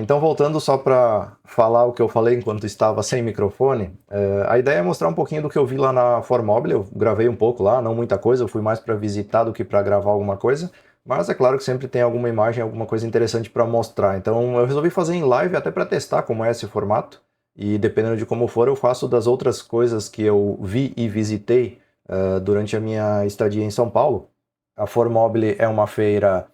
então voltando só para falar o que eu falei enquanto estava sem microfone, a ideia é mostrar um pouquinho do que eu vi lá na Formobile. Eu gravei um pouco lá, não muita coisa, eu fui mais para visitar do que para gravar alguma coisa, mas é claro que sempre tem alguma imagem, alguma coisa interessante para mostrar. Então eu resolvi fazer em live até para testar como é esse formato, e dependendo de como for, eu faço das outras coisas que eu vi e visitei durante a minha estadia em São Paulo. A Formobile é uma feira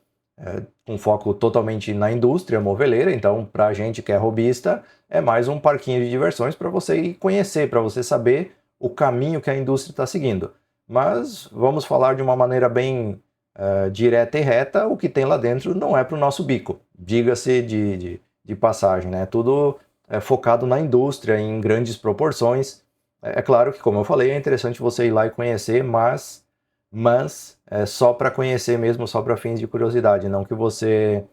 com foco totalmente na indústria moveleira, então para a gente que é hobbyista, é mais um parquinho de diversões para você ir conhecer, para você saber o caminho que a indústria está seguindo. Mas vamos falar de uma maneira bem direta e reta, o que tem lá dentro não é para o nosso bico, diga-se de passagem, né? Tudo focado na indústria, em grandes proporções. É claro que, como eu falei, é interessante você ir lá e conhecer, mas é só para conhecer mesmo, só para fins de curiosidade, não que você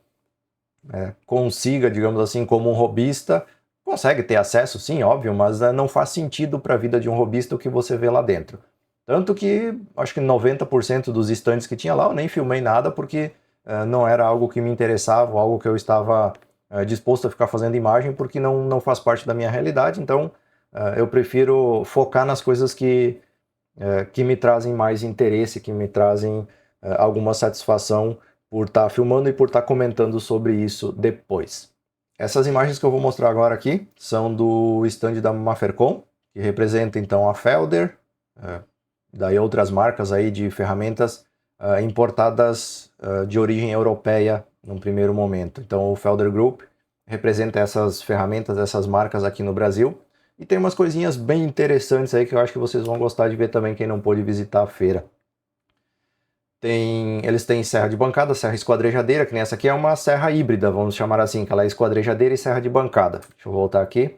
consiga, digamos assim, como um hobbyista, consegue ter acesso, sim, óbvio, mas não faz sentido para a vida de um hobbyista o que você vê lá dentro. Tanto que acho que 90% dos estandes que tinha lá eu nem filmei nada porque não era algo que me interessava, algo que eu estava disposto a ficar fazendo imagem, porque não faz parte da minha realidade, então eu prefiro focar nas coisas que me trazem mais interesse, que me trazem alguma satisfação por estar filmando e por estar comentando sobre isso depois. Essas imagens que eu vou mostrar agora aqui são do stand da Mafercon, que representa então a Felder, daí outras marcas aí de ferramentas importadas de origem europeia num primeiro momento. Então o Felder Group representa essas ferramentas, essas marcas aqui no Brasil. E tem umas coisinhas bem interessantes aí que eu acho que vocês vão gostar de ver também, quem não pôde visitar a feira. Eles têm serra de bancada, serra esquadrejadeira, que nem essa aqui é uma serra híbrida, vamos chamar assim, que ela é esquadrejadeira e serra de bancada. Deixa eu voltar aqui.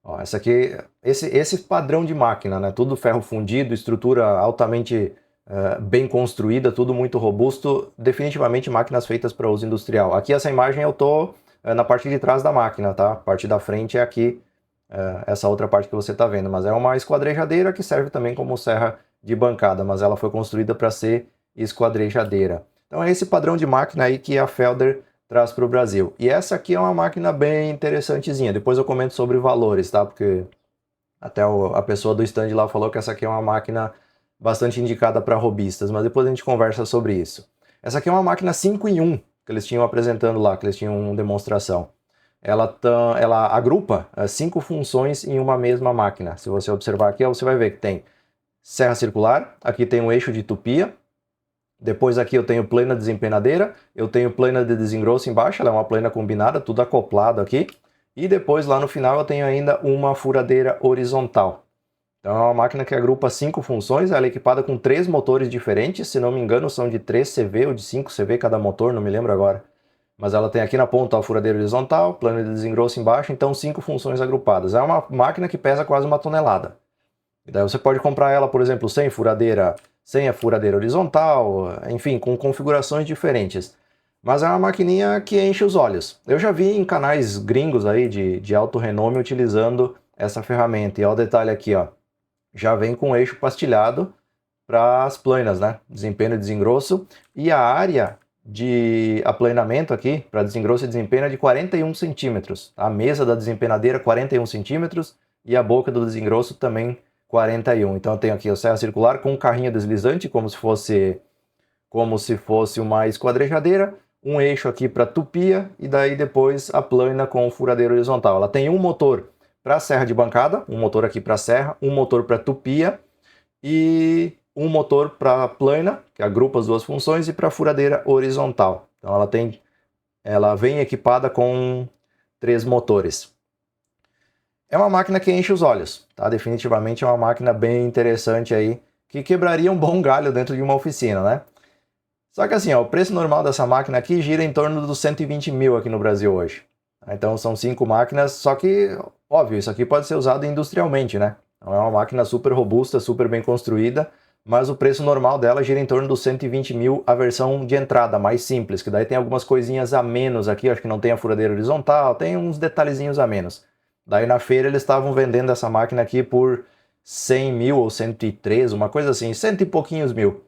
Ó, essa aqui, esse padrão de máquina, né? Tudo ferro fundido, estrutura altamente bem construída, tudo muito robusto, definitivamente máquinas feitas para uso industrial. Aqui essa imagem eu tô na parte de trás da máquina, tá? A parte da frente é aqui, essa outra parte que você está vendo, mas é uma esquadrejadeira que serve também como serra de bancada, mas ela foi construída para ser esquadrejadeira. Então é esse padrão de máquina aí que a Felder traz para o Brasil. E essa aqui é uma máquina bem interessantezinha. Depois eu comento sobre valores, tá? Porque até a pessoa do stand lá falou que essa aqui é uma máquina bastante indicada para hobbyistas, mas depois a gente conversa sobre isso. Essa aqui é uma máquina 5 em 1 que eles tinham apresentando lá, que eles tinham demonstração. Ela agrupa 5 funções em uma mesma máquina. Se você observar aqui, você vai ver que tem serra circular, aqui tem um eixo de tupia, depois aqui eu tenho plana desempenadeira, eu tenho plana de desengrosso embaixo, ela é uma plana combinada, tudo acoplado aqui, e depois lá no final eu tenho ainda uma furadeira horizontal. Então é uma máquina que agrupa 5 funções, ela é equipada com 3 motores diferentes, se não me engano são de 3 CV ou de 5 CV cada motor, não me lembro agora. Mas ela tem aqui na ponta a furadeira horizontal, plano de desengrosso embaixo, então 5 funções agrupadas. É uma máquina que pesa quase 1 tonelada. E daí você pode comprar ela, por exemplo, sem a furadeira horizontal, enfim, com configurações diferentes. Mas é uma maquininha que enche os olhos. Eu já vi em canais gringos aí de alto renome utilizando essa ferramenta. E olha o detalhe aqui, ó. Já vem com eixo pastilhado para as planas, né? Desempenho e desengrosso. E a área de aplanamento aqui, para desengrosso e desempenho, é de 41 centímetros. A mesa da desempenadeira, 41 centímetros. E a boca do desengrosso também 41. Então eu tenho aqui a serra circular com um carrinho deslizante, como se fosse uma esquadrejadeira. Um eixo aqui para tupia. E daí depois a plana com o furadeiro horizontal. Ela tem um motor para serra de bancada, um motor aqui para serra, um motor para tupia e um motor para plana, que agrupa as duas funções, e para furadeira horizontal. Então ela vem equipada com 3 motores. É uma máquina que enche os olhos, tá? Definitivamente é uma máquina bem interessante aí, que quebraria um bom galho dentro de uma oficina, né? Só que assim, ó, o preço normal dessa máquina aqui gira em torno dos 120 mil aqui no Brasil hoje. Então são 5 máquinas, só que, óbvio, isso aqui pode ser usado industrialmente, né? Então é uma máquina super robusta, super bem construída, mas o preço normal dela gira em torno dos 120 mil a versão de entrada, mais simples, que daí tem algumas coisinhas a menos aqui, acho que não tem a furadeira horizontal, tem uns detalhezinhos a menos. Daí na feira eles estavam vendendo essa máquina aqui por 100 mil ou 103, uma coisa assim, cento e pouquinhos mil.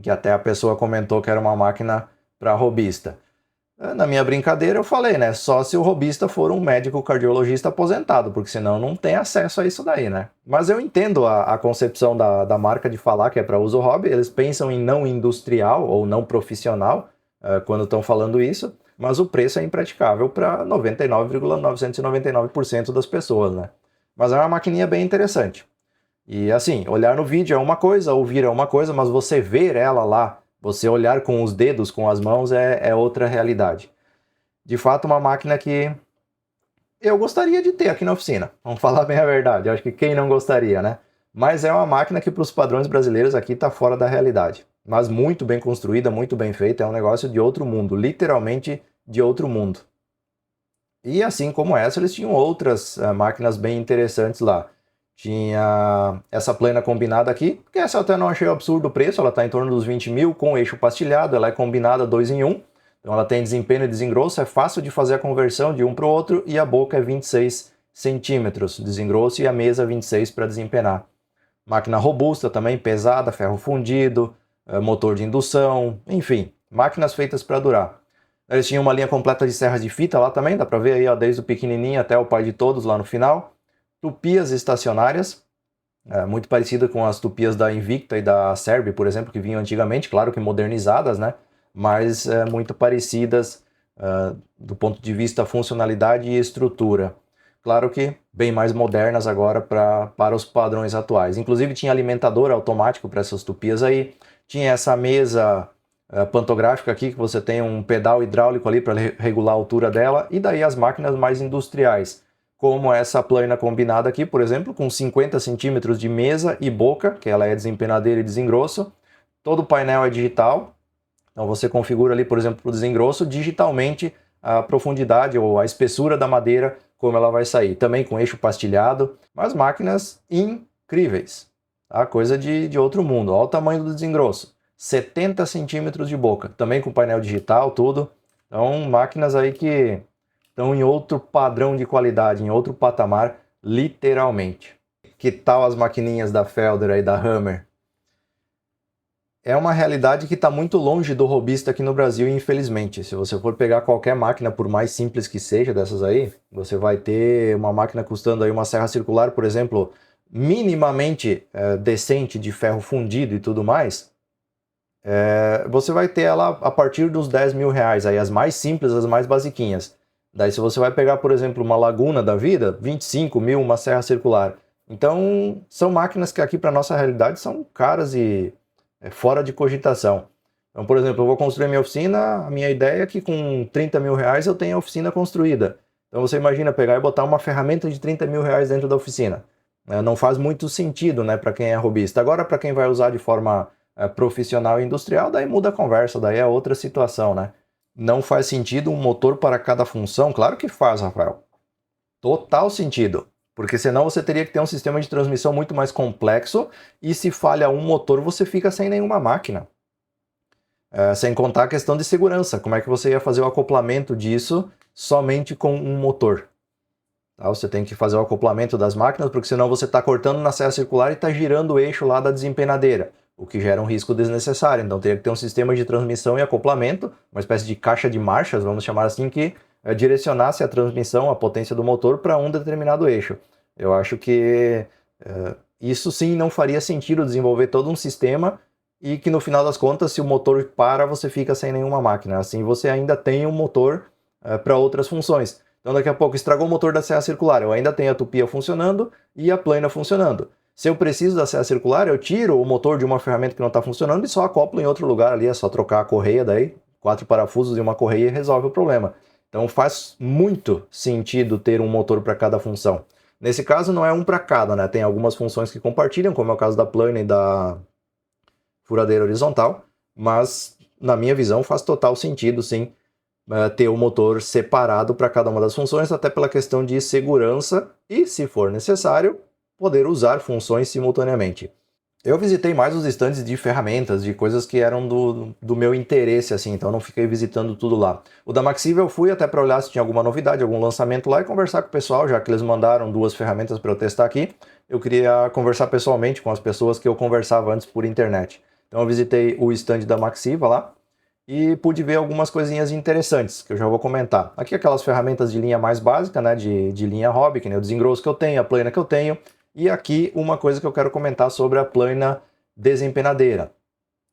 Que até a pessoa comentou que era uma máquina para hobbyista. Na minha brincadeira eu falei, né? Só se o robista for um médico cardiologista aposentado, porque senão não tem acesso a isso daí, né? Mas eu entendo a concepção da marca de falar que é para uso hobby, eles pensam em não industrial ou não profissional quando estão falando isso, mas o preço é impraticável para 99,999% das pessoas, né? Mas é uma maquininha bem interessante. E assim, olhar no vídeo é uma coisa, ouvir é uma coisa, mas você ver ela lá, você olhar com os dedos, com as mãos, é outra realidade. De fato, uma máquina que eu gostaria de ter aqui na oficina. Vamos falar bem a verdade. Eu acho que quem não gostaria, né? Mas é uma máquina que para os padrões brasileiros aqui está fora da realidade. Mas muito bem construída, muito bem feita, é um negócio de outro mundo, literalmente de outro mundo. E assim como essa, eles tinham outras máquinas bem interessantes lá. Tinha essa plana combinada aqui, que essa eu até não achei absurdo o preço, ela está em torno dos 20 mil, com eixo pastilhado, ela é combinada 2 em 1, então ela tem desempenho e desengrosso, é fácil de fazer a conversão de um para o outro, e a boca é 26 centímetros de desengrosso e a mesa 26 para desempenar. Máquina robusta também, pesada, ferro fundido, motor de indução, enfim, máquinas feitas para durar. Eles tinham uma linha completa de serras de fita lá também, dá para ver aí, ó, desde o pequenininho até o pai de todos lá no final. Tupias estacionárias, muito parecida com as tupias da Invicta e da Serbi, por exemplo, que vinham antigamente, claro que modernizadas, né? Mas muito parecidas do ponto de vista funcionalidade e estrutura. Claro que bem mais modernas agora para os padrões atuais. Inclusive tinha alimentador automático para essas tupias aí, tinha essa mesa pantográfica aqui, que você tem um pedal hidráulico ali para regular a altura dela, e daí as máquinas mais industriais, como essa plana combinada aqui, por exemplo, com 50 centímetros de mesa e boca, que ela é desempenadeira e desengrosso. Todo o painel é digital, então você configura ali, por exemplo, para o desengrosso, digitalmente a profundidade ou a espessura da madeira, como ela vai sair. Também com eixo pastilhado, mas máquinas incríveis. Tá? Coisa de outro mundo. Olha o tamanho do desengrosso. 70 centímetros de boca, também com painel digital, tudo. Então, máquinas aí que estão em outro padrão de qualidade, em outro patamar, literalmente. Que tal as maquininhas da Felder aí, da Hammer? É uma realidade que está muito longe do robista aqui no Brasil, infelizmente. Se você for pegar qualquer máquina, por mais simples que seja dessas aí, você vai ter uma máquina custando aí uma serra circular, por exemplo, minimamente decente, de ferro fundido e tudo mais, você vai ter ela a partir dos 10 mil reais, aí, as mais simples, as mais basiquinhas. Daí se você vai pegar, por exemplo, uma Laguna da vida, 25 mil, uma serra circular. Então, são máquinas que aqui para nossa realidade são caras e fora de cogitação. Então, por exemplo, eu vou construir minha oficina, a minha ideia é que com 30 mil reais eu tenha a oficina construída. Então você imagina pegar e botar uma ferramenta de 30 mil reais dentro da oficina. Não faz muito sentido, né, para quem é robista. Agora, para quem vai usar de forma profissional e industrial, daí muda a conversa, daí é outra situação, né? Não faz sentido um motor para cada função? Claro que faz, Rafael. Total sentido. Porque senão você teria que ter um sistema de transmissão muito mais complexo e se falha um motor você fica sem nenhuma máquina. Sem contar a questão de segurança. Como é que você ia fazer o acoplamento disso somente com um motor? Tá? Você tem que fazer o acoplamento das máquinas, porque senão você está cortando na serra circular e está girando o eixo lá da desempenadeira, o que gera um risco desnecessário. Então teria que ter um sistema de transmissão e acoplamento, uma espécie de caixa de marchas, vamos chamar assim, que direcionasse a transmissão, a potência do motor para um determinado eixo. Eu acho que isso sim não faria sentido desenvolver todo um sistema e que no final das contas, se o motor para, você fica sem nenhuma máquina. Assim você ainda tem um motor para outras funções. Então daqui a pouco estragou o motor da serra circular, eu ainda tenho a tupia funcionando e a plana funcionando. Se eu preciso da serra circular, eu tiro o motor de uma ferramenta que não está funcionando e só acoplo em outro lugar ali, é só trocar a correia daí, 4 parafusos e uma correia e resolve o problema. Então faz muito sentido ter um motor para cada função. Nesse caso não é um para cada, né? Tem algumas funções que compartilham, como é o caso da plana e da furadeira horizontal, mas na minha visão faz total sentido sim ter o motor separado para cada uma das funções, até pela questão de segurança e, se for necessário, poder usar funções simultaneamente. Eu visitei mais os estandes de ferramentas, de coisas que eram do meu interesse, assim, então não fiquei visitando tudo lá. O da Maxiva eu fui até para olhar se tinha alguma novidade, algum lançamento lá e conversar com o pessoal, já que eles mandaram 2 ferramentas para eu testar aqui. Eu queria conversar pessoalmente com as pessoas que eu conversava antes por internet. Então eu visitei o stand da Maxiva lá, e pude ver algumas coisinhas interessantes que eu já vou comentar. Aqui aquelas ferramentas de linha mais básica, né, de linha hobby, que nem o desengrosso que eu tenho, a plana que eu tenho, e aqui uma coisa que eu quero comentar sobre a plana desempenadeira.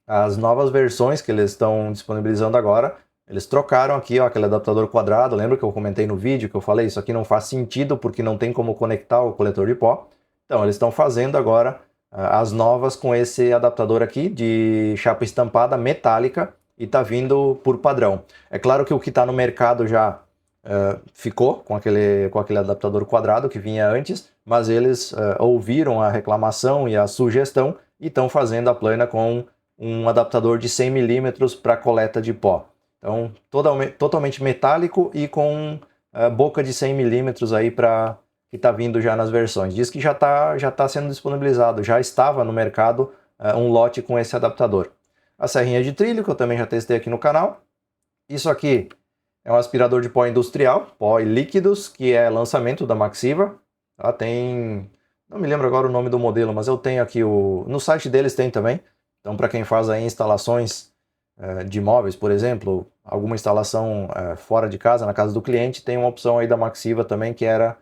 As novas versões que eles estão disponibilizando agora, eles trocaram aqui, ó, aquele adaptador quadrado. Lembra que eu comentei no vídeo que eu falei? Isso aqui não faz sentido porque não tem como conectar o coletor de pó. Então, eles estão fazendo agora as novas com esse adaptador aqui de chapa estampada metálica e tá vindo por padrão. É claro que o que está no mercado já ficou com aquele adaptador quadrado que vinha antes, mas eles ouviram a reclamação e a sugestão e estão fazendo a plana com um adaptador de 100 milímetros para coleta de pó. Então, totalmente metálico e com boca de 100 milímetros aí para que está vindo já nas versões. Diz que já tá sendo disponibilizado, já estava no mercado um lote com esse adaptador. A serrinha de trilho, que eu também já testei aqui no canal. Isso aqui é um aspirador de pó industrial, pó e líquidos, que é lançamento da Maxiva. Tá? Não me lembro agora o nome do modelo, mas eu tenho aqui no site deles tem também. Então, para quem faz aí instalações de móveis, por exemplo, alguma instalação fora de casa, na casa do cliente, tem uma opção aí da Maxiva também, que era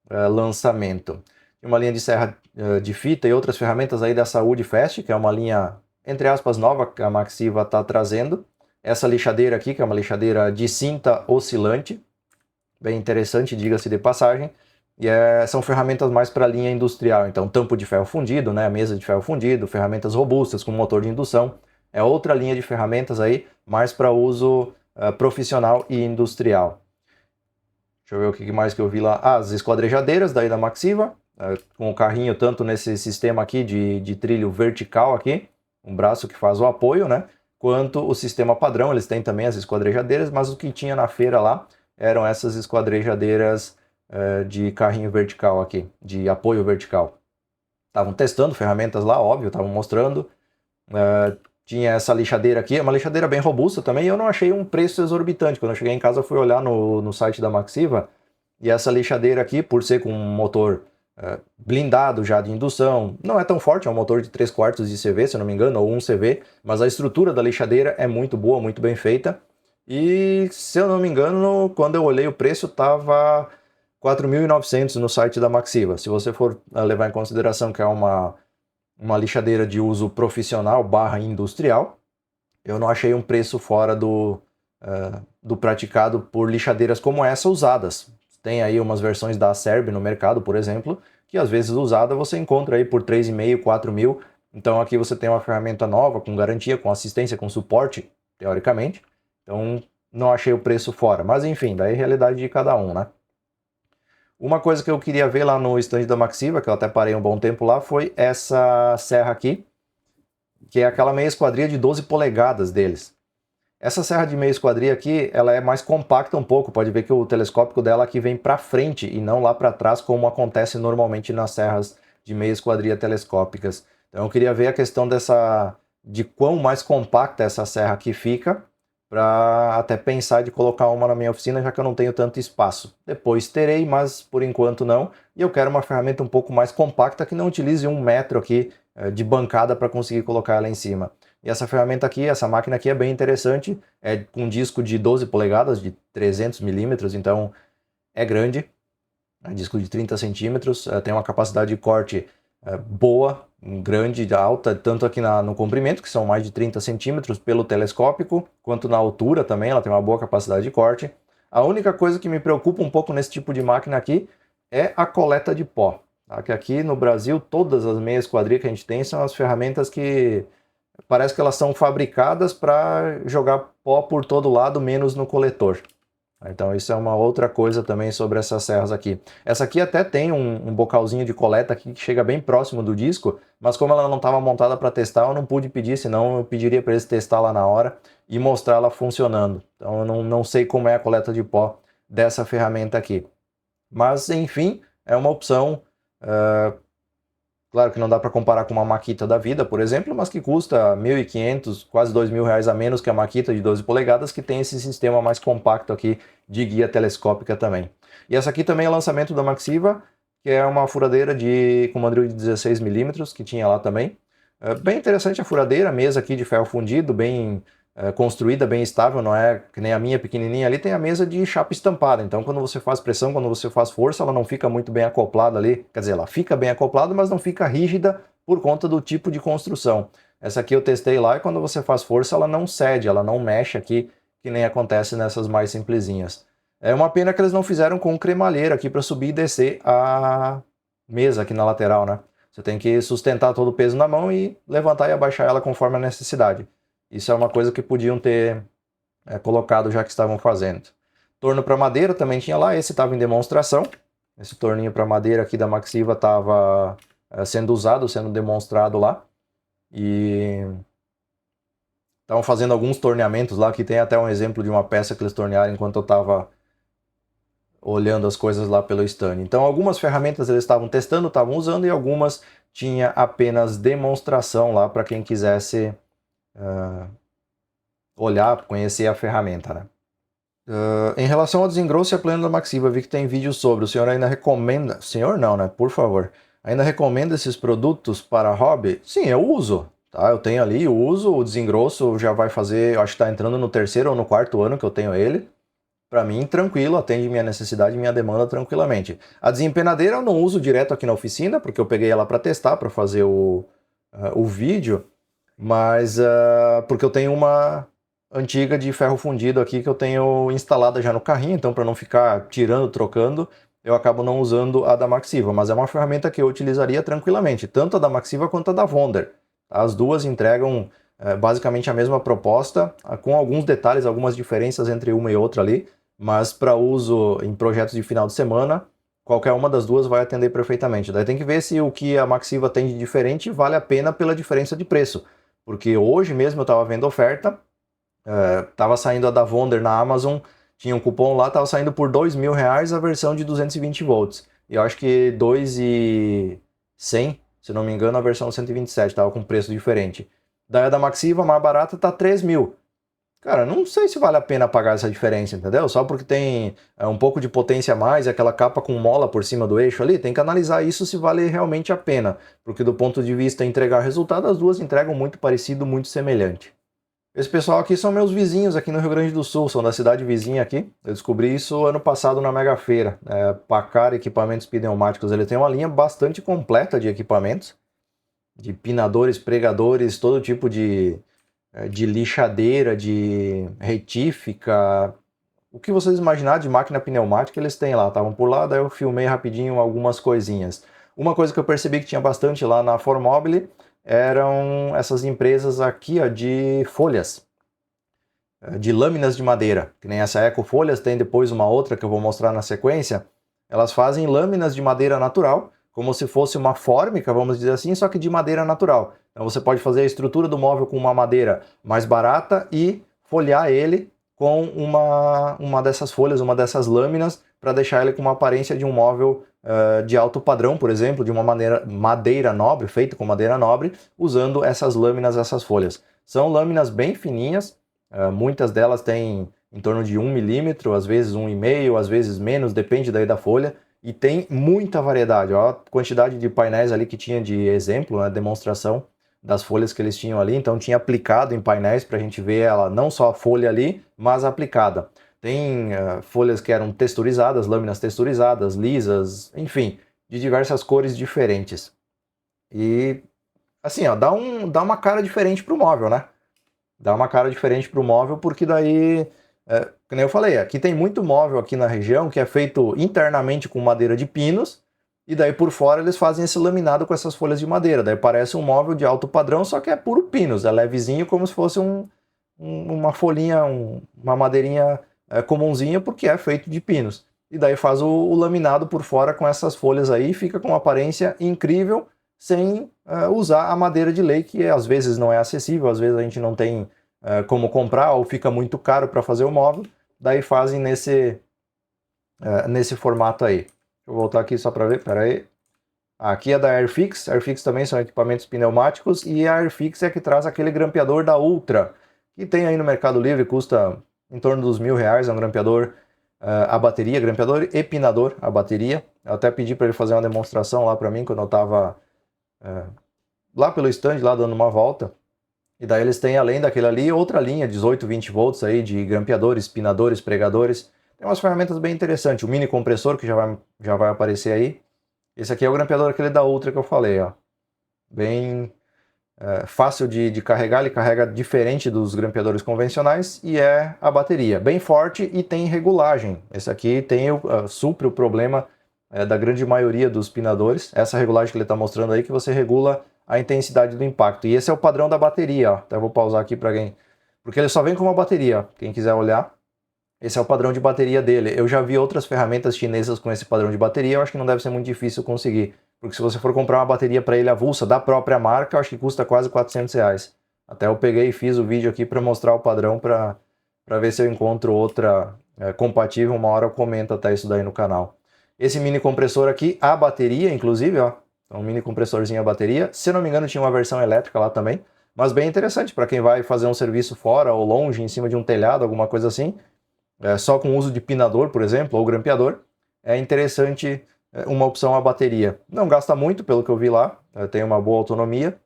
lançamento. Tem uma linha de serra de fita e outras ferramentas aí da Saúde Fast, que é uma linha, entre aspas, nova que a Maxiva está trazendo. Essa lixadeira aqui, que é uma lixadeira de cinta oscilante, bem interessante, diga-se de passagem. E são ferramentas mais para a linha industrial, então tampo de ferro fundido, né, mesa de ferro fundido, ferramentas robustas com motor de indução. É outra linha de ferramentas aí, mais para uso profissional e industrial. Deixa eu ver o que mais que eu vi lá. As esquadrejadeiras daí da Maxiva, com o carrinho tanto nesse sistema aqui de trilho vertical aqui, um braço que faz o apoio, né, quanto o sistema padrão. Eles têm também as esquadrejadeiras, mas o que tinha na feira lá eram essas esquadrejadeiras de carrinho vertical aqui, de apoio vertical. Estavam testando ferramentas lá, óbvio, estavam mostrando. Tinha essa lixadeira aqui, é uma lixadeira bem robusta também, e eu não achei um preço exorbitante. Quando eu cheguei em casa, eu fui olhar no site da Maxiva, e essa lixadeira aqui, por ser com um motor blindado já de indução, não é tão forte, é um motor de 3/4 de CV, se eu não me engano, ou 1 CV, mas a estrutura da lixadeira é muito boa, muito bem feita. E, se eu não me engano, quando eu olhei o preço, estava 4.900 no site da Maxiva. Se você for levar em consideração que é uma lixadeira de uso profissional / industrial, eu não achei um preço fora do praticado por lixadeiras como essa usadas. Tem aí umas versões da Acerb no mercado, por exemplo, que às vezes usada você encontra aí por 3.500, 4.000. Então aqui você tem uma ferramenta nova, com garantia, com assistência, com suporte, teoricamente. Então não achei o preço fora. Mas enfim, daí é a realidade de cada um, né? Uma coisa que eu queria ver lá no stand da Maxiva, que eu até parei um bom tempo lá, foi essa serra aqui, que é aquela meia esquadria de 12 polegadas deles. Essa serra de meia esquadria aqui, ela é mais compacta um pouco, pode ver que o telescópico dela aqui vem para frente e não lá para trás, como acontece normalmente nas serras de meia esquadria telescópicas. Então eu queria ver a questão de quão mais compacta essa serra aqui fica, para até pensar de colocar uma na minha oficina, já que eu não tenho tanto espaço. Depois terei, mas por enquanto não. E eu quero uma ferramenta um pouco mais compacta, que não utilize 1 metro aqui de bancada para conseguir colocar ela em cima. E essa ferramenta aqui, essa máquina aqui é bem interessante, é com um disco de 12 polegadas, de 300 milímetros, então é grande. É disco de 30 centímetros, tem uma capacidade de corte boa, grande, alta, tanto aqui no comprimento, que são mais de 30 centímetros pelo telescópico, quanto na altura também, ela tem uma boa capacidade de corte. A única coisa que me preocupa um pouco nesse tipo de máquina aqui é a coleta de pó. Tá? Que aqui no Brasil, todas as meia esquadria que a gente tem são as ferramentas que parece que elas são fabricadas para jogar pó por todo lado, menos no coletor. Então isso é uma outra coisa também sobre essas serras aqui. Essa aqui até tem um bocalzinho de coleta aqui que chega bem próximo do disco, mas como ela não estava montada para testar, eu não pude pedir, senão eu pediria para eles testar lá na hora e mostrar ela funcionando. Então eu não sei como é a coleta de pó dessa ferramenta aqui. Mas enfim, é uma opção. Claro que não dá para comparar com uma Makita da vida, por exemplo, mas que custa R$1.500, quase R$2.000 a menos que a Makita de 12 polegadas, que tem esse sistema mais compacto aqui de guia telescópica também. E essa aqui também é lançamento da Maxiva, que é uma furadeira com mandril de 16 milímetros, que tinha lá também. Bem interessante a furadeira, mesa aqui de ferro fundido, bem construída, bem estável, não é que nem a minha pequenininha ali, tem a mesa de chapa estampada, então quando você faz pressão, quando você faz força, ela não fica muito bem acoplada ali, quer dizer, ela fica bem acoplada, mas não fica rígida por conta do tipo de construção. Essa aqui eu testei lá e quando você faz força, ela não cede, ela não mexe aqui, que nem acontece nessas mais simplesinhas. É uma pena que eles não fizeram com cremalheira aqui para subir e descer a mesa aqui na lateral, né? Você tem que sustentar todo o peso na mão e levantar e abaixar ela conforme a necessidade. Isso é uma coisa que podiam ter colocado já que estavam fazendo. Torno para madeira também tinha lá, esse estava em demonstração. Esse torninho para madeira aqui da Maxiva estava sendo usado, sendo demonstrado lá. E estavam fazendo alguns torneamentos lá, que tem até um exemplo de uma peça que eles tornearam enquanto eu estava olhando as coisas lá pelo stand. Então algumas ferramentas eles estavam testando, estavam usando, e algumas tinha apenas demonstração lá para quem quisesse olhar, conhecer a ferramenta, né? Em relação ao desengrosso e a plena da Maxiva, vi que tem vídeo sobre. O senhor ainda recomenda... Senhor não, né? Por favor. Ainda recomenda esses produtos para hobby? Sim, eu uso. Tá? Eu tenho ali, eu uso. O desengrosso já vai fazer... Eu acho que está entrando no 3º ou no 4º ano que eu tenho ele. Para mim, tranquilo, atende minha necessidade e minha demanda tranquilamente. A desempenadeira eu não uso direto aqui na oficina, porque eu peguei ela para testar, para fazer o vídeo. Mas porque eu tenho uma antiga de ferro fundido aqui que eu tenho instalada já no carrinho, então para não ficar tirando, trocando, eu acabo não usando a da Maxiva, mas é uma ferramenta que eu utilizaria tranquilamente, tanto a da Maxiva quanto a da Wonder. As duas entregam basicamente a mesma proposta, com alguns detalhes, algumas diferenças entre uma e outra ali, mas para uso em projetos de final de semana, qualquer uma das duas vai atender perfeitamente. Daí tem que ver se o que a Maxiva tem de diferente vale a pena pela diferença de preço. Porque hoje mesmo eu estava vendo oferta, estava saindo a da Wonder na Amazon, tinha um cupom lá, estava saindo por R$2.000 a versão de 220 volts. E eu acho que 2.100, se não me engano, a versão 127, estava com preço diferente. Daí a da Maxiva, mais barata, tá 3.000. Cara, não sei se vale a pena pagar essa diferença, entendeu? Só porque tem um pouco de potência a mais e aquela capa com mola por cima do eixo ali, tem que analisar isso se vale realmente a pena. Porque do ponto de vista de entregar resultado, as duas entregam muito parecido, muito semelhante. Esse pessoal aqui são meus vizinhos aqui no Rio Grande do Sul, são da cidade vizinha aqui. Eu descobri isso ano passado na Mega Feira. Pacar Equipamentos Pneumáticos, ele tem uma linha bastante completa de equipamentos, de pinadores, pregadores, todo tipo de lixadeira, de retífica, o que vocês imaginarem de máquina pneumática eles têm lá, estavam por lá, daí eu filmei rapidinho algumas coisinhas. Uma coisa que eu percebi que tinha bastante lá na Formobile eram essas empresas aqui ó, de folhas, de lâminas de madeira, que nem essa Ecofolhas, tem depois uma outra que eu vou mostrar na sequência. Elas fazem lâminas de madeira natural, como se fosse uma fórmica, vamos dizer assim, só que de madeira natural. Então você pode fazer a estrutura do móvel com uma madeira mais barata e folhear ele com uma dessas folhas, uma dessas lâminas, para deixar ele com uma aparência de um móvel de alto padrão, por exemplo, de uma madeira nobre, feito com madeira nobre, usando essas lâminas, essas folhas. São lâminas bem fininhas, muitas delas têm em torno de 1 milímetro, às vezes 1,5, às vezes menos, depende daí da folha. E tem muita variedade, ó, a quantidade de painéis ali que tinha de exemplo, né, demonstração das folhas que eles tinham ali. Então tinha aplicado em painéis para a gente ver ela, não só a folha ali, mas aplicada. Tem folhas que eram texturizadas, lâminas texturizadas, lisas, enfim, de diversas cores diferentes. E assim, ó, dá uma cara diferente pro móvel, né? Dá uma cara diferente pro móvel, porque daí, como eu falei, aqui tem muito móvel aqui na região que é feito internamente com madeira de pinos, e daí por fora eles fazem esse laminado com essas folhas de madeira. Daí parece um móvel de alto padrão, só que é puro pinos, é levezinho como se fosse uma folhinha, uma madeirinha comunzinha, porque é feito de pinos. E daí faz o laminado por fora com essas folhas aí, fica com uma aparência incrível, sem usar a madeira de lei, que às vezes não é acessível, às vezes a gente não tem como comprar, ou fica muito caro para fazer o móvel, daí fazem nesse formato aí. Deixa eu voltar aqui só para ver, pera aí. Aqui é da Airfix, Airfix também são equipamentos pneumáticos, e a Airfix é que traz aquele grampeador da Ultra, que tem aí no Mercado Livre, custa em torno dos R$1.000, é um grampeador a bateria, grampeador e pinador a bateria. Eu até pedi para ele fazer uma demonstração lá para mim, quando eu estava lá pelo stand, lá dando uma volta. E daí eles têm, além daquele ali, outra linha, 18, 20 volts aí, de grampeadores, pinadores, pregadores. Tem umas ferramentas bem interessantes. O mini compressor, que já vai aparecer aí. Esse aqui é o grampeador, aquele da Ultra que eu falei, ó. Bem fácil de carregar, ele carrega diferente dos grampeadores convencionais. E é a bateria, bem forte e tem regulagem. Esse aqui supre o problema da grande maioria dos pinadores. Essa regulagem que ele está mostrando aí, que você regula a intensidade do impacto. E esse é o padrão da bateria, ó. Até vou pausar aqui para quem... Porque ele só vem com uma bateria, ó. Quem quiser olhar, esse é o padrão de bateria dele. Eu já vi outras ferramentas chinesas com esse padrão de bateria, eu acho que não deve ser muito difícil conseguir. Porque se você for comprar uma bateria para ele avulsa da própria marca, eu acho que custa quase R$400. Até eu peguei e fiz o vídeo aqui para mostrar o padrão, para ver se eu encontro outra compatível. Uma hora eu comento até isso daí no canal. Esse mini compressor aqui, a bateria, inclusive, ó. Um mini compressorzinho a bateria. Se eu não me engano, tinha uma versão elétrica lá também. Mas bem interessante para quem vai fazer um serviço fora ou longe, em cima de um telhado, alguma coisa assim. Só com uso de pinador, por exemplo, ou grampeador. É interessante uma opção a bateria. Não gasta muito, pelo que eu vi lá. Tem uma boa autonomia.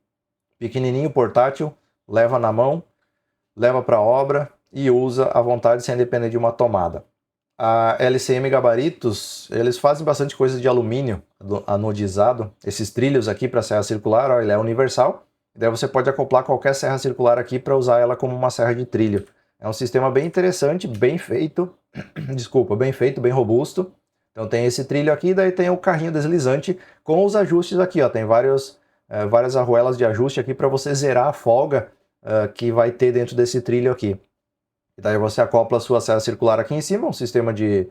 Pequenininho, portátil. Leva na mão. Leva para obra. E usa à vontade sem depender de uma tomada. A LCM Gabaritos, eles fazem bastante coisa de alumínio anodizado. Esses trilhos aqui para serra circular, ó, ele é universal. Daí você pode acoplar qualquer serra circular aqui para usar ela como uma serra de trilho. É um sistema bem interessante, bem feito. Desculpa, bem feito, bem robusto. Então tem esse trilho aqui, daí tem o carrinho deslizante com os ajustes aqui, ó. Tem várias arruelas de ajuste aqui para você zerar a folga que vai ter dentro desse trilho aqui. E daí você acopla a sua serra circular aqui em cima, um sistema de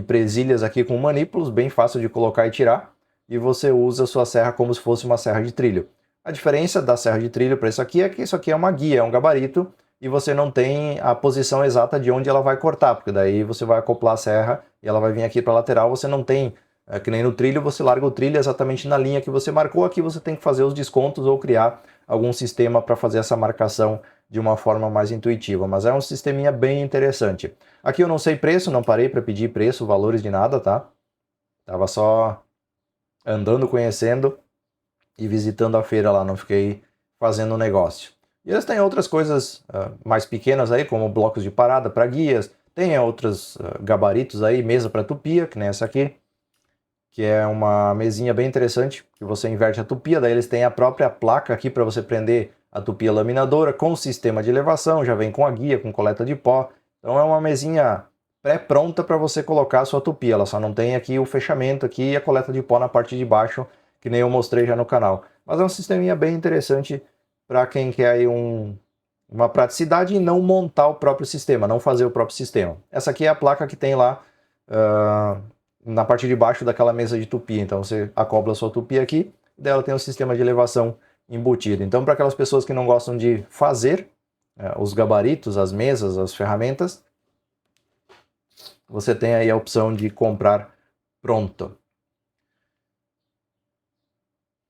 presilhas aqui com manípulos, bem fácil de colocar e tirar. E você usa a sua serra como se fosse uma serra de trilho. A diferença da serra de trilho para isso aqui é que isso aqui é uma guia, é um gabarito, e você não tem a posição exata de onde ela vai cortar, porque daí você vai acoplar a serra e ela vai vir aqui para a lateral, você não tem, que nem no trilho, você larga o trilho exatamente na linha que você marcou, aqui você tem que fazer os descontos ou criar algum sistema para fazer essa marcação de uma forma mais intuitiva, mas é um sisteminha bem interessante. Aqui eu não sei preço, não parei para pedir preço, valores de nada, tá? Tava só andando, conhecendo e visitando a feira lá, não fiquei fazendo negócio. E eles têm outras coisas mais pequenas aí, como blocos de parada para guias, tem outros gabaritos aí, mesa para tupia, que nem essa aqui, que é uma mesinha bem interessante, que você inverte a tupia, daí eles têm a própria placa aqui para você prender a tupia laminadora com sistema de elevação, já vem com a guia, com coleta de pó. Então é uma mesinha pré-pronta para você colocar a sua tupia, ela só não tem aqui o fechamento aqui e a coleta de pó na parte de baixo, que nem eu mostrei já no canal. Mas é um sisteminha bem interessante para quem quer aí uma praticidade e não montar o próprio sistema, não fazer o próprio sistema. Essa aqui é a placa que tem lá na parte de baixo daquela mesa de tupia. Então você acopla a sua tupia aqui, dela tem um sistema de elevação embutido. Então para aquelas pessoas que não gostam de fazer os gabaritos, as mesas, as ferramentas, você tem aí a opção de comprar pronto.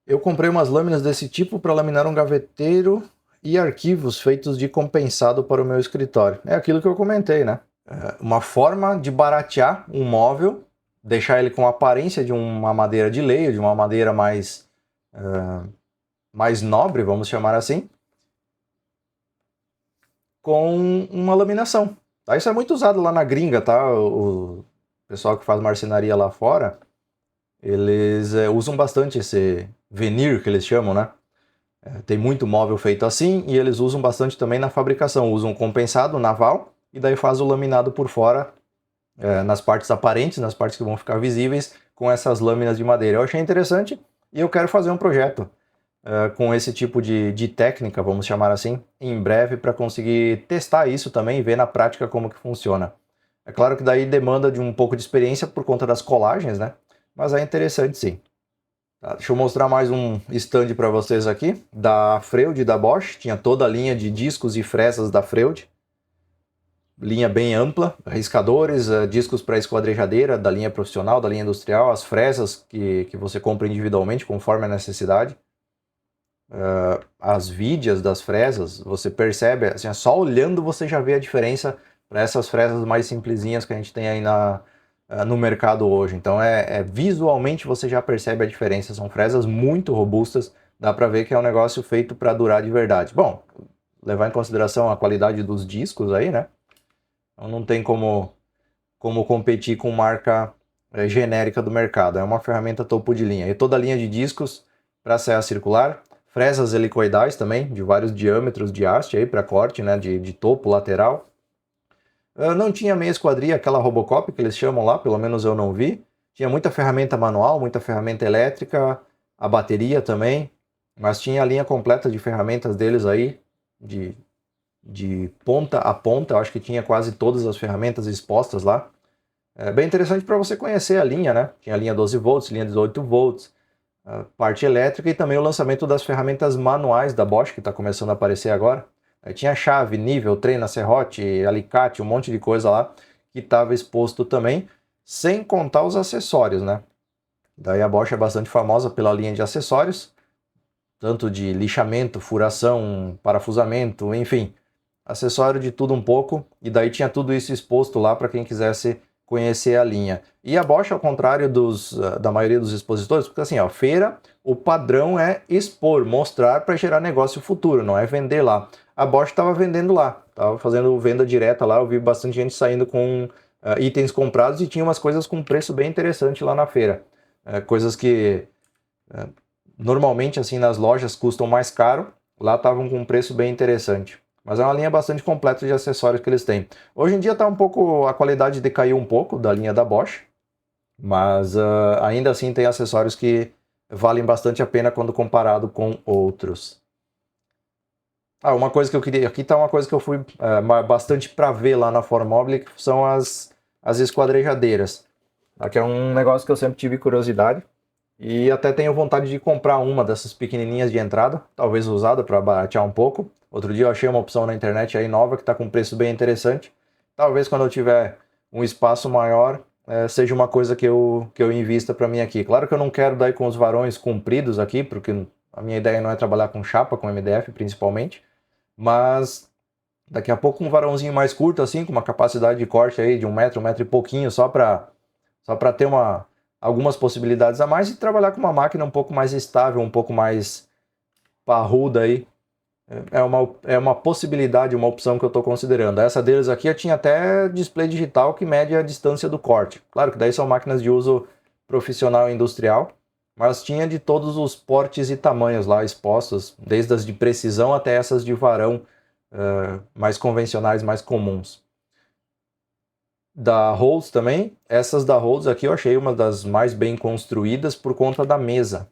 Eu comprei umas lâminas desse tipo para laminar um gaveteiro e arquivos feitos de compensado para o meu escritório. É aquilo que eu comentei, né? Uma forma de baratear um móvel, deixar ele com a aparência de uma madeira de lei, de uma madeira mais nobre, vamos chamar assim, com uma laminação. Tá? Isso é muito usado lá na gringa, tá? O pessoal que faz marcenaria lá fora, eles usam bastante esse veneer, que eles chamam, né? Tem muito móvel feito assim, e eles usam bastante também na fabricação. Usam compensado naval, e daí faz o laminado por fora, nas partes aparentes, nas partes que vão ficar visíveis, com essas lâminas de madeira. Eu achei interessante, e eu quero fazer um projeto com esse tipo de técnica, vamos chamar assim, em breve, para conseguir testar isso também e ver na prática como que funciona. É claro que daí demanda de um pouco de experiência por conta das colagens, né? Mas é interessante sim. Tá, deixa eu mostrar mais um stand para vocês aqui, da Freud, da Bosch. Tinha toda a linha de discos e fresas da Freud. Linha bem ampla, riscadores, discos para esquadrejadeira, da linha profissional, da linha industrial, as fresas que você compra individualmente, conforme a necessidade. As vidas das fresas, você percebe, assim, só olhando você já vê a diferença para essas fresas mais simplesinhas que a gente tem aí no mercado hoje. Então visualmente você já percebe a diferença, são fresas muito robustas, dá para ver que é um negócio feito para durar de verdade. Bom, levar em consideração a qualidade dos discos aí, né? Então não tem como competir com marca genérica do mercado. É uma ferramenta topo de linha. E toda a linha de discos para serra circular, fresas helicoidais também, de vários diâmetros de haste aí para corte, né, de topo lateral. Não tinha meia esquadria, aquela Robocop que eles chamam lá, pelo menos eu não vi. Tinha muita ferramenta manual, muita ferramenta elétrica, a bateria também, mas tinha a linha completa de ferramentas deles aí, de ponta a ponta. Eu acho que tinha quase todas as ferramentas expostas lá. É bem interessante para você conhecer a linha, né? Tinha a linha 12 volts, linha 18 volts, a parte elétrica e também o lançamento das ferramentas manuais da Bosch, que está começando a aparecer agora. Aí tinha chave, nível, treina, serrote, alicate, um monte de coisa lá que estava exposto também, sem contar os acessórios, né? Daí a Bosch é bastante famosa pela linha de acessórios, tanto de lixamento, furação, parafusamento, enfim, acessório de tudo um pouco, e daí tinha tudo isso exposto lá para quem quisesse conhecer a linha. E a Bosch, ao contrário da maioria dos expositores, porque assim, ó, feira, o padrão é expor, mostrar para gerar negócio futuro, não é vender lá. A Bosch estava vendendo lá, estava fazendo venda direta lá, eu vi bastante gente saindo com itens comprados e tinha umas coisas com preço bem interessante lá na feira. Coisas que normalmente assim nas lojas custam mais caro, lá estavam com um preço bem interessante. Mas é uma linha bastante completa de acessórios que eles têm. Hoje em dia tá um pouco, a qualidade decaiu um pouco da linha da Bosch, mas ainda assim tem acessórios que valem bastante a pena quando comparado com outros. Uma coisa que eu queria, aqui tá uma coisa que eu fui bastante para ver lá na Formobile, que são as esquadrejadeiras. Aqui é um negócio que eu sempre tive curiosidade. E até tenho vontade de comprar uma dessas pequenininhas de entrada, talvez usada para baratear um pouco. Outro dia eu achei uma opção na internet aí nova que está com um preço bem interessante. Talvez quando eu tiver um espaço maior, seja uma coisa que eu invista para mim aqui. Claro que eu não quero daí com os varões compridos aqui, porque a minha ideia não é trabalhar com chapa, com MDF principalmente. Mas daqui a pouco um varãozinho mais curto assim, com uma capacidade de corte aí de 1 metro e pouquinho, só para ter algumas possibilidades a mais e trabalhar com uma máquina um pouco mais estável, um pouco mais parruda aí. É uma possibilidade, uma opção que eu estou considerando. Essa deles aqui eu tinha até display digital que mede a distância do corte. Claro que daí são máquinas de uso profissional e industrial, mas tinha de todos os portes e tamanhos lá expostos, desde as de precisão até essas de varão mais convencionais, mais comuns. Da Rhodes também, essas da Rhodes aqui eu achei uma das mais bem construídas por conta da mesa.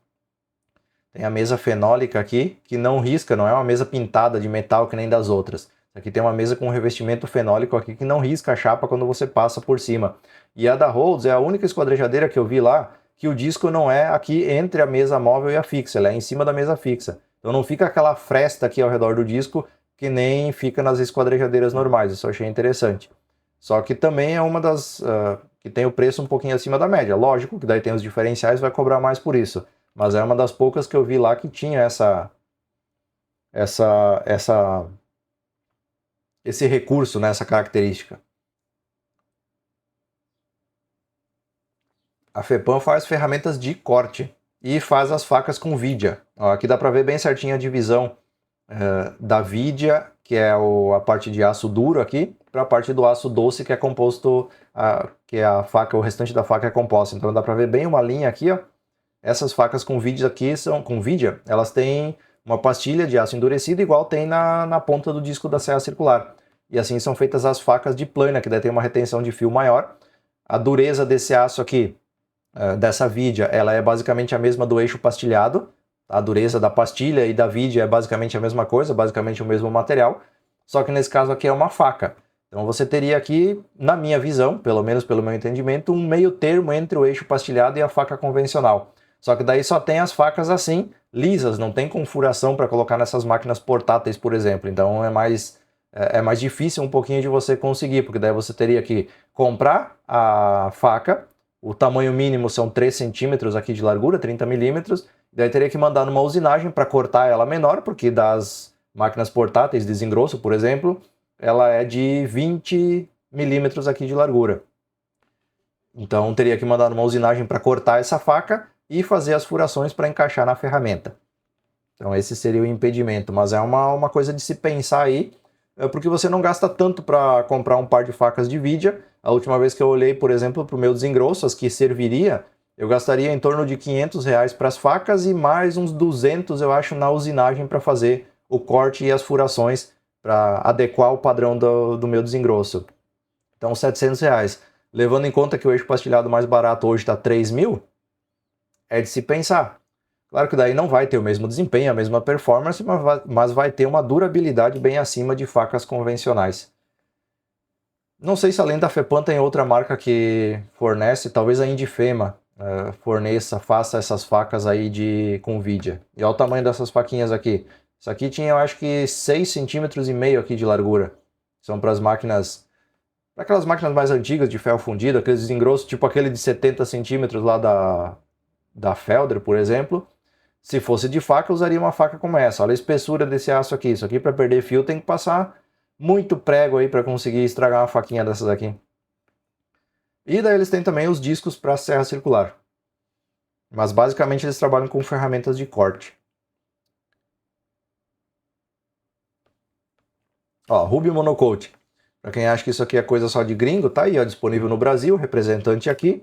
Tem a mesa fenólica aqui, que não risca, não é uma mesa pintada de metal que nem das outras. Aqui tem uma mesa com revestimento fenólico aqui que não risca a chapa quando você passa por cima. E a da Rhodes é a única esquadrejadeira que eu vi lá que o disco não é aqui entre a mesa móvel e a fixa, ela é em cima da mesa fixa. Então não fica aquela fresta aqui ao redor do disco que nem fica nas esquadrejadeiras normais, isso eu achei interessante. Só que também é uma das que tem o preço um pouquinho acima da média. Lógico que daí tem os diferenciais, vai cobrar mais por isso. Mas é uma das poucas que eu vi lá que tinha esse recurso, né, essa característica. A FEPAM faz ferramentas de corte e faz as facas com vidia. Aqui dá para ver bem certinho a divisão da vidia, que é a parte de aço duro aqui, para a parte do aço doce, que é composto, que é a faca, o restante da faca é composta. Então dá para ver bem uma linha aqui, ó. Essas facas com vidia aqui são com vidia, elas têm uma pastilha de aço endurecido igual tem na ponta do disco da serra circular. E assim são feitas as facas de plana, que daí tem uma retenção de fio maior. A dureza desse aço aqui, dessa vidia, ela é basicamente a mesma do eixo pastilhado. A dureza da pastilha e da vidia é basicamente a mesma coisa, basicamente o mesmo material. Só que nesse caso aqui é uma faca. Então você teria aqui, na minha visão, pelo menos pelo meu entendimento, um meio termo entre o eixo pastilhado e a faca convencional. Só que daí só tem as facas assim, lisas, não tem com furação para colocar nessas máquinas portáteis, por exemplo. Então é mais difícil um pouquinho de você conseguir, porque daí você teria que comprar a faca, o tamanho mínimo são 3 centímetros aqui de largura, 30 milímetros, daí teria que mandar numa usinagem para cortar ela menor, porque das máquinas portáteis, desengrosso, por exemplo, ela é de 20 milímetros aqui de largura. Então teria que mandar numa usinagem para cortar essa faca e fazer as furações para encaixar na ferramenta. Então esse seria o impedimento, mas é uma coisa de se pensar aí, porque você não gasta tanto para comprar um par de facas de vidia. A última vez que eu olhei, por exemplo, para o meu desengrosso, as que serviria, eu gastaria em torno de R$ 500 para as facas e mais uns 200, eu acho, na usinagem para fazer o corte e as furações para adequar o padrão do meu desengrosso. Então R$ 700. Levando em conta que o eixo pastilhado mais barato hoje está 3.000, é de se pensar. Claro que daí não vai ter o mesmo desempenho, a mesma performance, mas vai ter uma durabilidade bem acima de facas convencionais. Não sei se além da FEPAM tem outra marca que fornece, talvez a Indifema forneça, faça essas facas aí com vidia. E olha o tamanho dessas faquinhas aqui. Isso aqui tinha, eu acho que 6,5 cm aqui de largura. São para as máquinas, para aquelas máquinas mais antigas de ferro fundido, aqueles desengrossos, tipo aquele de 70 centímetros lá da Felder, por exemplo. Se fosse de faca, eu usaria uma faca como essa. Olha a espessura desse aço aqui. Isso aqui, para perder fio, tem que passar muito prego aí para conseguir estragar uma faquinha dessas aqui. E daí eles têm também os discos para serra circular. Mas basicamente eles trabalham com ferramentas de corte. Ó, Rubio Monocoat. Para quem acha que isso aqui é coisa só de gringo, tá aí, ó, disponível no Brasil, representante aqui.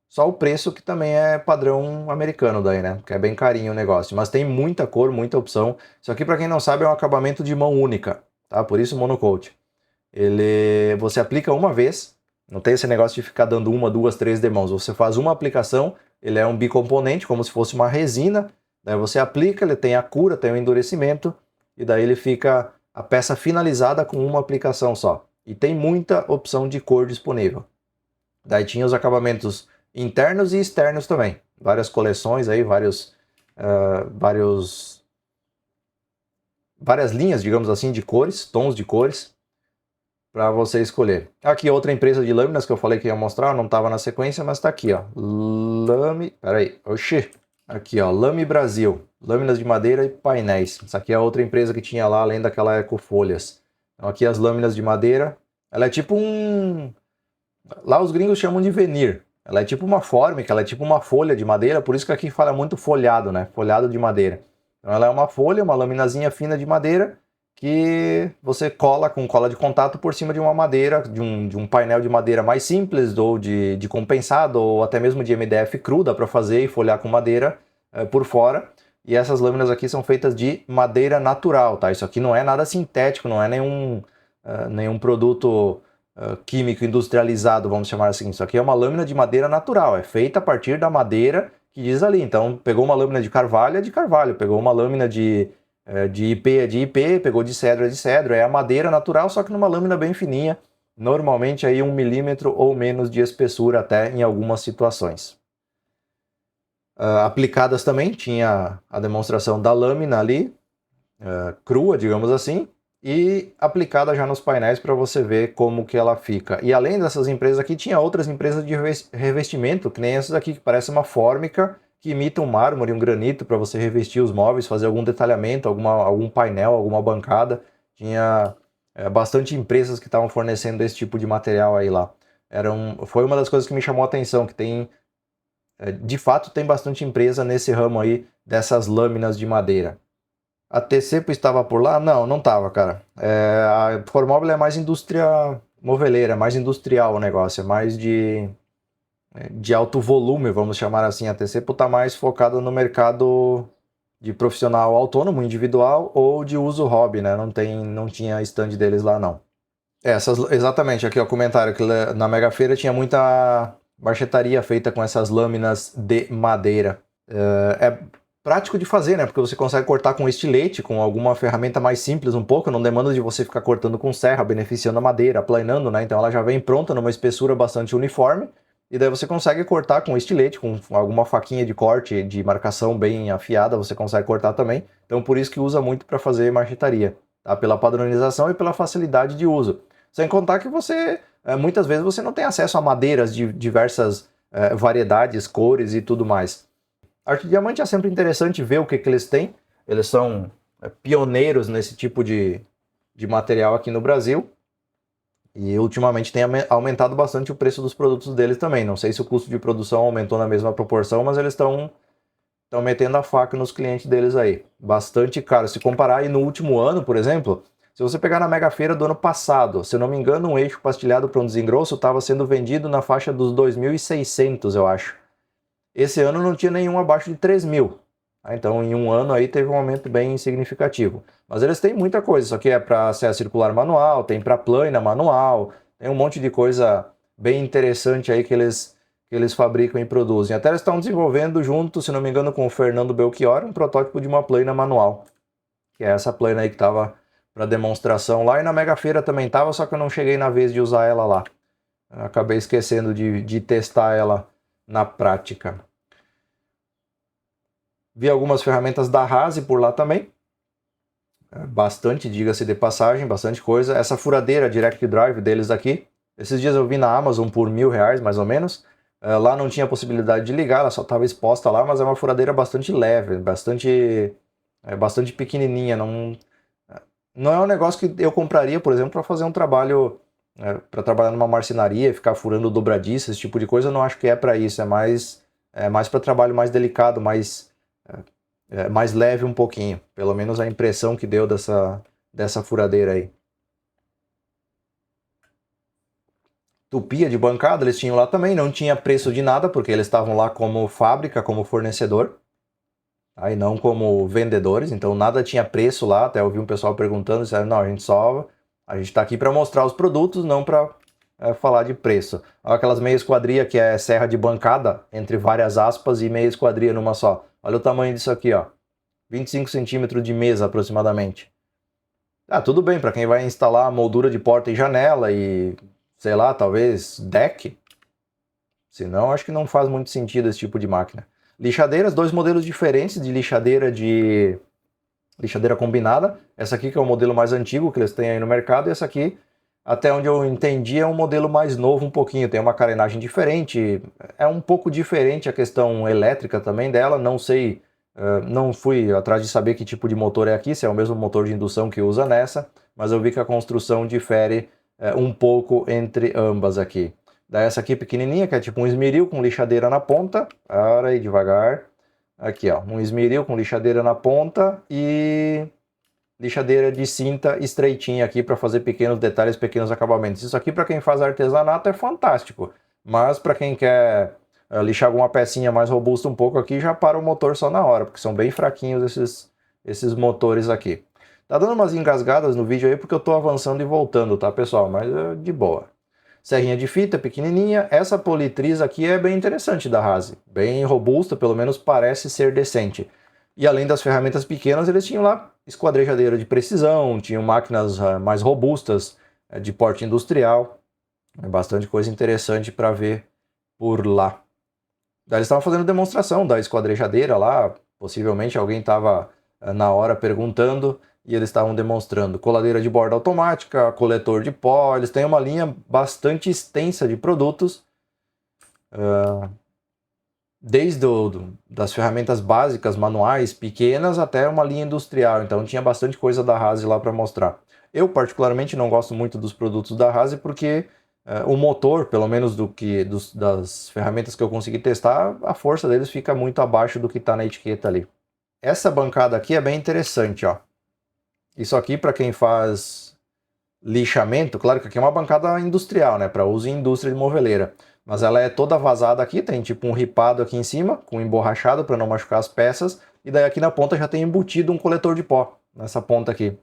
Só o preço que também é padrão americano daí, né? Que é bem carinho o negócio. Mas tem muita cor, muita opção. Isso aqui, para quem não sabe, é um acabamento de mão única, tá? Por isso Monocoat. Você aplica uma vez, não tem esse negócio de ficar dando uma, duas, três demãos. Você faz uma aplicação, ele é um bicomponente, como se fosse uma resina. Daí você aplica, ele tem a cura, tem o endurecimento. E daí ele fica a peça finalizada com uma aplicação só. E tem muita opção de cor disponível. Daí tinha os acabamentos internos e externos também. Várias coleções aí, várias linhas, digamos assim, de cores, tons de cores, para você escolher. Aqui outra empresa de lâminas que eu falei que ia mostrar, não estava na sequência, mas está aqui, ó. Aqui, ó, Lame Brasil. Lâminas de madeira e painéis. Essa aqui é outra empresa que tinha lá, além daquela Ecofolhas. Então aqui as lâminas de madeira. Ela é tipo lá os gringos chamam de veneer. Ela é tipo uma fórmica, ela é tipo uma folha de madeira, por isso que aqui fala muito folhado, né? Folhado de madeira. Então ela é uma folha, uma laminazinha fina de madeira que você cola com cola de contato por cima de uma madeira, de um painel de madeira mais simples, ou de compensado, ou até mesmo de MDF cru, dá para fazer e folhar com madeira por fora. E essas lâminas aqui são feitas de madeira natural, tá? Isso aqui não é nada sintético, não é nenhum produto químico industrializado, vamos chamar assim. Isso aqui é uma lâmina de madeira natural, é feita a partir da madeira que diz ali. Então, pegou uma lâmina de carvalho, é de carvalho. Pegou uma lâmina de IP, é de IP. Pegou de cedro, é de cedro. É a madeira natural, só que numa lâmina bem fininha. Normalmente aí 1 milímetro ou menos de espessura até em algumas situações. Aplicadas também, tinha a demonstração da lâmina ali, crua, digamos assim, e aplicada já nos painéis para você ver como que ela fica. E além dessas empresas aqui, tinha outras empresas de revestimento, que nem essas aqui, que parece uma fórmica, que imita um mármore, um granito, para você revestir os móveis, fazer algum detalhamento, algum painel, alguma bancada. Tinha bastante empresas que estavam fornecendo esse tipo de material aí lá. Foi uma das coisas que me chamou a atenção, que de fato tem bastante empresa nesse ramo aí dessas lâminas de madeira. A TCP estava por lá? Não, não estava, cara. A Formóvel é mais indústria moveleira, é mais industrial o negócio, é mais de alto volume, vamos chamar assim. A TCP está mais focada no mercado de profissional autônomo, individual ou de uso hobby, né? Não tinha stand deles lá, não. Exatamente, aqui o comentário que na Mega Feira tinha muita marchetaria feita com essas lâminas de madeira. É prático de fazer, né? Porque você consegue cortar com estilete, com alguma ferramenta mais simples um pouco, não demanda de você ficar cortando com serra, beneficiando a madeira, aplanando, né? Então ela já vem pronta numa espessura bastante uniforme, e daí você consegue cortar com estilete, com alguma faquinha de corte, de marcação bem afiada, você consegue cortar também. Então por isso que usa muito para fazer marchetaria, tá? Pela padronização e pela facilidade de uso. Sem contar que muitas vezes você não tem acesso a madeiras de diversas variedades, cores e tudo mais. Arte Diamante é sempre interessante ver o que eles têm. Eles são pioneiros nesse tipo de material aqui no Brasil. E ultimamente tem aumentado bastante o preço dos produtos deles também. Não sei se o custo de produção aumentou na mesma proporção, mas eles estão estão metendo a faca nos clientes deles aí. Bastante caro. Se comparar aí no último ano, por exemplo, se você pegar na Mega Feira do ano passado, se eu não me engano, um eixo pastilhado para um desengrosso estava sendo vendido na faixa dos 2.600, eu acho. Esse ano não tinha nenhum abaixo de 3.000. Então, em um ano aí teve um aumento bem significativo. Mas eles têm muita coisa. Isso aqui é para serra circular manual, tem para plana manual, tem um monte de coisa bem interessante aí que eles fabricam e produzem. Até eles estão desenvolvendo junto, se não me engano, com o Fernando Belchior, um protótipo de uma plana manual. Que é essa plana aí que estava para demonstração lá. E na Mega Feira também estava, só que eu não cheguei na vez de usar ela lá. Eu acabei esquecendo de testar ela na prática. Vi algumas ferramentas da Haase por lá também. Bastante, diga-se de passagem, bastante coisa. Essa furadeira Direct Drive deles aqui. Esses dias eu vi na Amazon por R$1.000, mais ou menos. Lá não tinha possibilidade de ligar, ela só estava exposta lá, mas é uma furadeira bastante leve, bastante pequenininha. Não é um negócio que eu compraria, por exemplo, para fazer um trabalho, para trabalhar numa marcenaria, ficar furando dobradiça, esse tipo de coisa. Eu não acho que é para isso. É mais para trabalho mais delicado, mais leve um pouquinho. Pelo menos a impressão que deu dessa furadeira aí. Tupia de bancada eles tinham lá também, não tinha preço de nada, porque eles estavam lá como fábrica, como fornecedor, aí não como vendedores, então nada tinha preço lá. Até eu vi um pessoal perguntando, disseram, não, a gente está aqui para mostrar os produtos, não para falar de preço. Olha aquelas meia esquadria que é serra de bancada, entre várias aspas, e meia esquadria numa só. Olha o tamanho disso aqui, ó, 25 centímetros de mesa aproximadamente. Tudo bem, para quem vai instalar moldura de porta e janela e, sei lá, talvez deck. Senão, acho que não faz muito sentido esse tipo de máquina. Lixadeiras, dois modelos diferentes de lixadeira combinada. Essa aqui que é o modelo mais antigo que eles têm aí no mercado, e essa aqui, até onde eu entendi, é um modelo mais novo um pouquinho. Tem uma carenagem diferente, é um pouco diferente a questão elétrica também dela. Não sei, não fui atrás de saber que tipo de motor é aqui, se é o mesmo motor de indução que usa nessa, mas eu vi que a construção difere um pouco entre ambas aqui. Daí essa aqui pequenininha, que é tipo um esmeril com lixadeira na ponta. Para aí, devagar. Aqui, ó, um esmeril com lixadeira na ponta e lixadeira de cinta estreitinha aqui para fazer pequenos detalhes, pequenos acabamentos. Isso aqui para quem faz artesanato é fantástico, mas para quem quer lixar alguma pecinha mais robusta um pouco aqui, já para o motor só na hora, porque são bem fraquinhos esses motores aqui. Tá dando umas engasgadas no vídeo aí porque eu tô avançando e voltando, tá, pessoal? Mas de boa. Serrinha de fita, pequenininha. Essa politriz aqui é bem interessante da Haase. Bem robusta, pelo menos parece ser decente. E além das ferramentas pequenas, eles tinham lá esquadrejadeira de precisão, tinham máquinas mais robustas, de porte industrial. Bastante coisa interessante para ver por lá. Daí eles estavam fazendo demonstração da esquadrejadeira lá. Possivelmente alguém estava na hora perguntando e eles estavam demonstrando. Coladeira de borda automática, coletor de pó. Eles têm uma linha bastante extensa de produtos. Desde das ferramentas básicas, manuais, pequenas, até uma linha industrial. Então tinha bastante coisa da Haase lá para mostrar. Eu particularmente não gosto muito dos produtos da Haase porque o motor, pelo menos das ferramentas que eu consegui testar, a força deles fica muito abaixo do que está na etiqueta ali. Essa bancada aqui é bem interessante, ó. Isso aqui para quem faz lixamento, claro que aqui é uma bancada industrial, né, para uso em indústria de moveleira. Mas ela é toda vazada aqui, tem tipo um ripado aqui em cima, com emborrachado para não machucar as peças. E daí aqui na ponta já tem embutido um coletor de pó, nessa ponta aqui.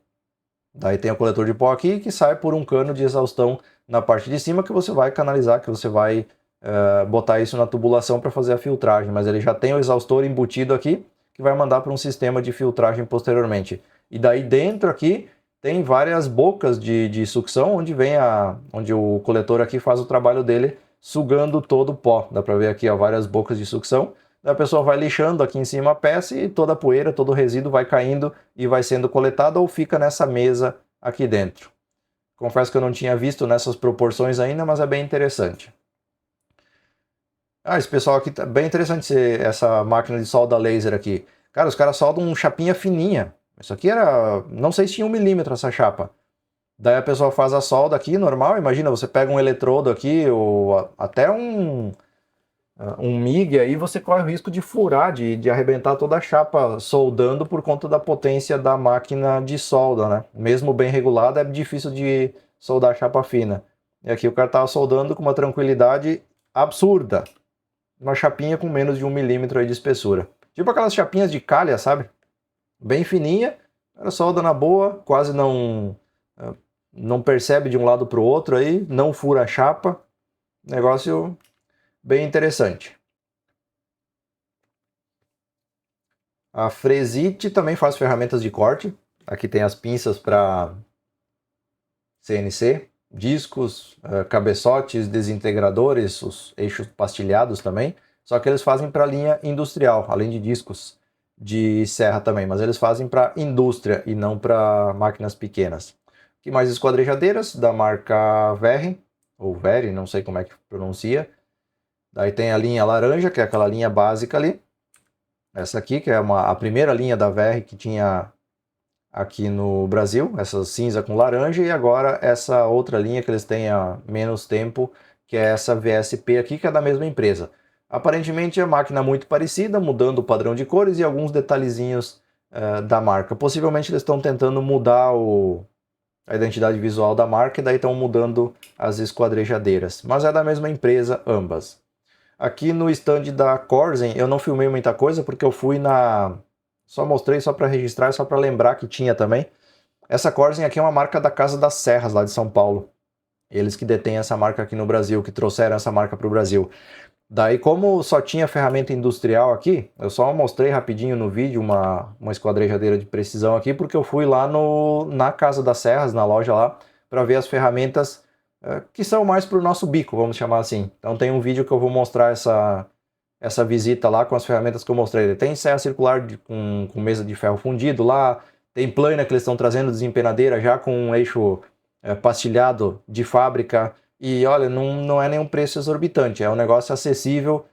Daí tem o coletor de pó aqui que sai por um cano de exaustão na parte de cima que você vai canalizar, que você vai botar isso na tubulação para fazer a filtragem. Mas ele já tem o exaustor embutido aqui, que vai mandar para um sistema de filtragem posteriormente. E daí dentro aqui tem várias bocas de sucção, onde o coletor aqui faz o trabalho dele, sugando todo o pó. Dá para ver aqui, ó, várias bocas de sucção. Daí a pessoa vai lixando aqui em cima a peça e toda a poeira, todo o resíduo vai caindo e vai sendo coletado ou fica nessa mesa aqui dentro. Confesso que eu não tinha visto nessas proporções ainda, mas é bem interessante. Esse pessoal aqui tá bem interessante, essa máquina de solda laser aqui. Cara, os caras soldam uma chapinha fininha. Isso aqui era, não sei se tinha 1 milímetro essa chapa. Daí a pessoa faz a solda aqui, normal. Imagina, você pega um eletrodo aqui, ou até um MIG, aí você corre o risco de furar, de arrebentar toda a chapa soldando por conta da potência da máquina de solda, né? Mesmo bem regulada, é difícil de soldar chapa fina. E aqui o cara tava soldando com uma tranquilidade absurda. Uma chapinha com menos de 1 milímetro aí de espessura. Tipo aquelas chapinhas de calha, sabe? Bem fininha, era solda na boa, quase não percebe de um lado para o outro aí, não fura a chapa. Negócio bem interessante. A Fresite também faz ferramentas de corte. Aqui tem as pinças para CNC, discos, cabeçotes, desintegradores, os eixos pastilhados também. Só que eles fazem para linha industrial, além de discos de serra também, mas eles fazem para indústria e não para máquinas pequenas. Aqui mais esquadrejadeiras da marca Verri, ou Verri, não sei como é que pronuncia. Daí tem a linha laranja, que é aquela linha básica ali. Essa aqui, que é a primeira linha da Verri que tinha aqui no Brasil, essa cinza com laranja, e agora essa outra linha que eles têm há menos tempo, que é essa VSP aqui, que é da mesma empresa. Aparentemente é máquina muito parecida, mudando o padrão de cores e alguns detalhezinhos da marca. Possivelmente eles estão tentando mudar a identidade visual da marca e daí estão mudando as esquadrejadeiras. Mas é da mesma empresa ambas. Aqui no stand da Corzen eu não filmei muita coisa porque eu fui só mostrei só para registrar, só para lembrar que tinha também. Essa Corzen aqui é uma marca da Casa das Serras, lá de São Paulo. Eles que detêm essa marca aqui no Brasil, que trouxeram essa marca para o Brasil. Daí, como só tinha ferramenta industrial aqui, eu só mostrei rapidinho no vídeo uma esquadrejadeira de precisão aqui, porque eu fui lá na Casa das Serras, na loja lá, para ver as ferramentas que são mais para o nosso bico, vamos chamar assim. Então tem um vídeo que eu vou mostrar essa visita lá com as ferramentas que eu mostrei. Tem serra circular com mesa de ferro fundido lá, tem plana que eles estão trazendo desempenadeira já com um eixo pastilhado de fábrica. E olha, não é nenhum preço exorbitante, é um negócio acessível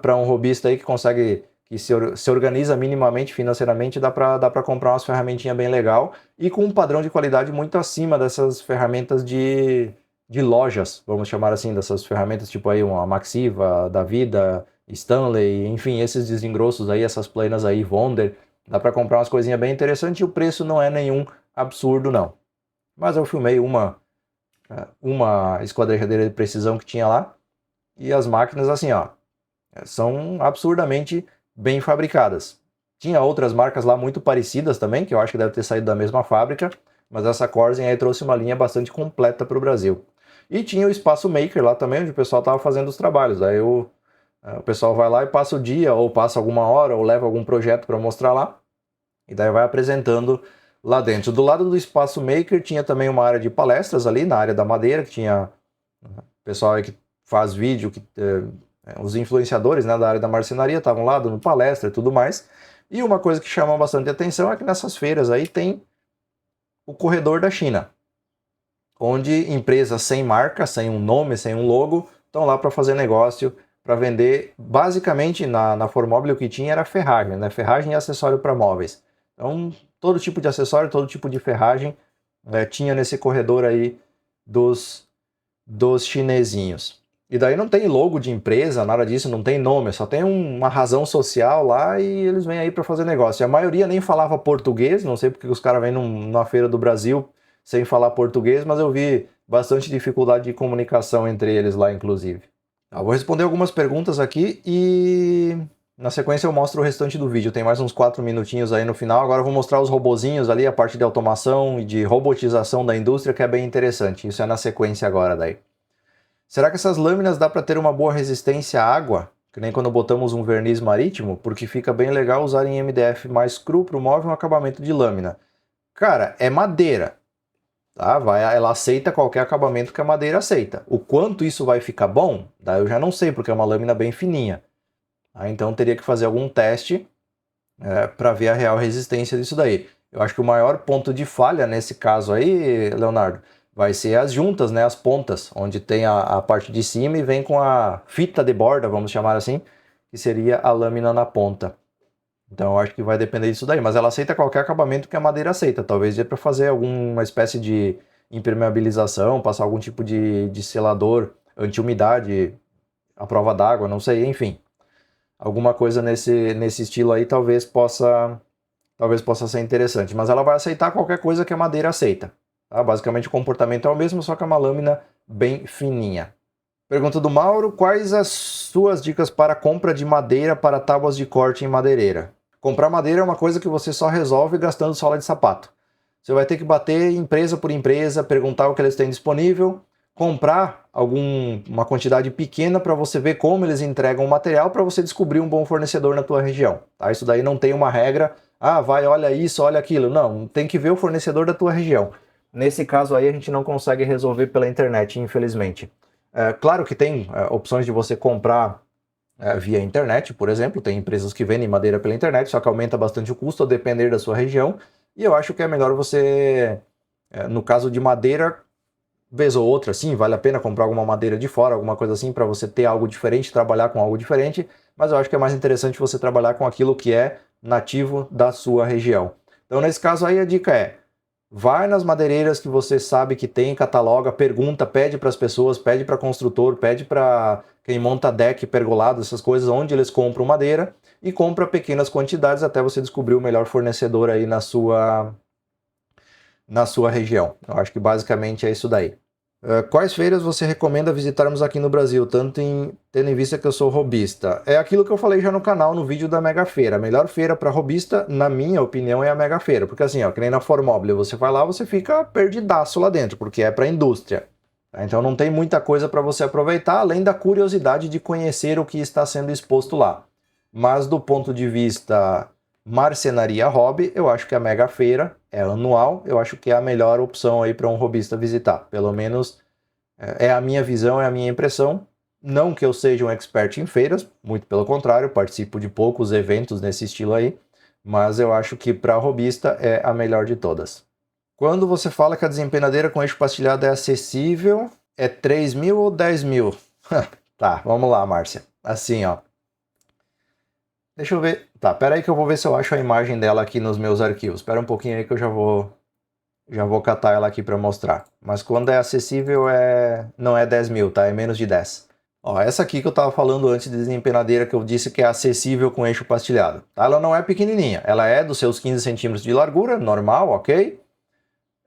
para um hobbyista aí que consegue, que se organiza minimamente financeiramente, dá para comprar umas ferramentinhas bem legal e com um padrão de qualidade muito acima dessas ferramentas de lojas, vamos chamar assim, dessas ferramentas tipo aí uma Maxiva, da Vida, Stanley, enfim, esses desengrossos aí, essas planas aí, Wonder, dá para comprar umas coisinhas bem interessantes e o preço não é nenhum absurdo não. Mas eu filmei uma esquadrejadeira de precisão que tinha lá e as máquinas assim, ó, são absurdamente bem fabricadas. Tinha outras marcas lá muito parecidas também, que eu acho que deve ter saído da mesma fábrica, mas essa Corzen aí trouxe uma linha bastante completa para o Brasil. E tinha o Espaço Maker lá também, onde o pessoal estava fazendo os trabalhos. Aí o pessoal vai lá e passa o dia, ou passa alguma hora, ou leva algum projeto para mostrar lá, e daí vai apresentando lá dentro. Do lado do Espaço Maker tinha também uma área de palestras ali, na área da madeira, que tinha pessoal aí que faz vídeo, os influenciadores, né, da área da marcenaria estavam lá dando palestra e tudo mais. E uma coisa que chama bastante atenção é que nessas feiras aí tem o corredor da China, onde empresas sem marca, sem um nome, sem um logo, estão lá para fazer negócio, para vender. Basicamente na Formobile o que tinha era ferragem, né? Ferragem e acessório para móveis. Então todo tipo de acessório, todo tipo de ferragem tinha nesse corredor aí dos chinesinhos. E daí não tem logo de empresa, nada disso, não tem nome, só tem uma razão social lá e eles vêm aí para fazer negócio. E a maioria nem falava português, não sei porque os caras vêm numa feira do Brasil sem falar português, mas eu vi bastante dificuldade de comunicação entre eles lá, inclusive. Eu vou responder algumas perguntas aqui e na sequência eu mostro o restante do vídeo. Tem mais uns 4 minutinhos aí no final. Agora eu vou mostrar os robozinhos ali, a parte de automação e de robotização da indústria, que é bem interessante. Isso é na sequência agora daí. Será que essas lâminas dá para ter uma boa resistência à água? Que nem quando botamos um verniz marítimo? Porque fica bem legal usar em MDF mais cru para o móvel um acabamento de lâmina. Cara, é madeira. Tá? Ela aceita qualquer acabamento que a madeira aceita. O quanto isso vai ficar bom, daí eu já não sei, porque é uma lâmina bem fininha. Então teria que fazer algum teste para ver a real resistência disso daí. Eu acho que o maior ponto de falha nesse caso aí, Leonardo, vai ser as juntas, né, as pontas, onde tem a parte de cima e vem com a fita de borda, vamos chamar assim, que seria a lâmina na ponta. Então eu acho que vai depender disso daí, mas ela aceita qualquer acabamento que a madeira aceita. Talvez dê para fazer alguma espécie de impermeabilização, passar algum tipo de selador anti-umidade a prova d'água, não sei, enfim. Alguma coisa nesse estilo aí talvez possa ser interessante. Mas ela vai aceitar qualquer coisa que a madeira aceita. Tá? Basicamente o comportamento é o mesmo, só que é uma lâmina bem fininha. Pergunta do Mauro: quais as suas dicas para compra de madeira para tábuas de corte em madeireira? Comprar madeira é uma coisa que você só resolve gastando sola de sapato. Você vai ter que bater empresa por empresa, perguntar o que eles têm disponível, comprar uma quantidade pequena para você ver como eles entregam o material para você descobrir um bom fornecedor na tua região. Tá? Isso daí não tem uma regra, olha isso, olha aquilo. Não, tem que ver o fornecedor da tua região. Nesse caso aí a gente não consegue resolver pela internet, infelizmente. Claro que tem opções de você comprar via internet, por exemplo, tem empresas que vendem madeira pela internet, só que aumenta bastante o custo a depender da sua região, e eu acho que é melhor você, no caso de madeira, vez ou outra, sim, vale a pena comprar alguma madeira de fora, alguma coisa assim, para você ter algo diferente, trabalhar com algo diferente, mas eu acho que é mais interessante você trabalhar com aquilo que é nativo da sua região. Então, nesse caso aí, a dica é: vai nas madeireiras que você sabe que tem, cataloga, pergunta, pede para as pessoas, pede para construtor, pede para quem monta deck, pergolado, essas coisas, onde eles compram madeira, e compra pequenas quantidades até você descobrir o melhor fornecedor aí na sua região. Eu acho que basicamente é isso daí. Quais feiras você recomenda visitarmos aqui no Brasil, tendo em vista que eu sou robista? É aquilo que eu falei já no canal, no vídeo da Mega Feira. A melhor feira para robista, na minha opinião, é a Mega Feira. Porque assim, ó, que nem na Formobile, você vai lá, você fica perdidaço lá dentro, porque é para indústria. Tá? Então não tem muita coisa para você aproveitar, além da curiosidade de conhecer o que está sendo exposto lá. Mas do ponto de vista marcenaria hobby, eu acho que a Mega Feira é anual, eu acho que é a melhor opção aí para um hobbyista visitar. Pelo menos é a minha visão, é a minha impressão. Não que eu seja um expert em feiras, muito pelo contrário, participo de poucos eventos nesse estilo aí, mas eu acho que para hobbyista é a melhor de todas. Quando você fala que a desempenadeira com eixo pastilhado é acessível, é 3 mil ou 10 mil? Tá, vamos lá, Márcia. Assim, ó. Deixa eu ver. Tá, pera aí que eu vou ver se eu acho a imagem dela aqui nos meus arquivos. Espera um pouquinho aí que eu já vou catar ela aqui para mostrar. Mas quando é acessível não é 10 mil, tá? É menos de 10. Ó, essa aqui que eu tava falando antes de desempenadeira que eu disse que é acessível com eixo pastilhado. Tá? Ela não é pequenininha. Ela é dos seus 15 centímetros de largura, normal, ok?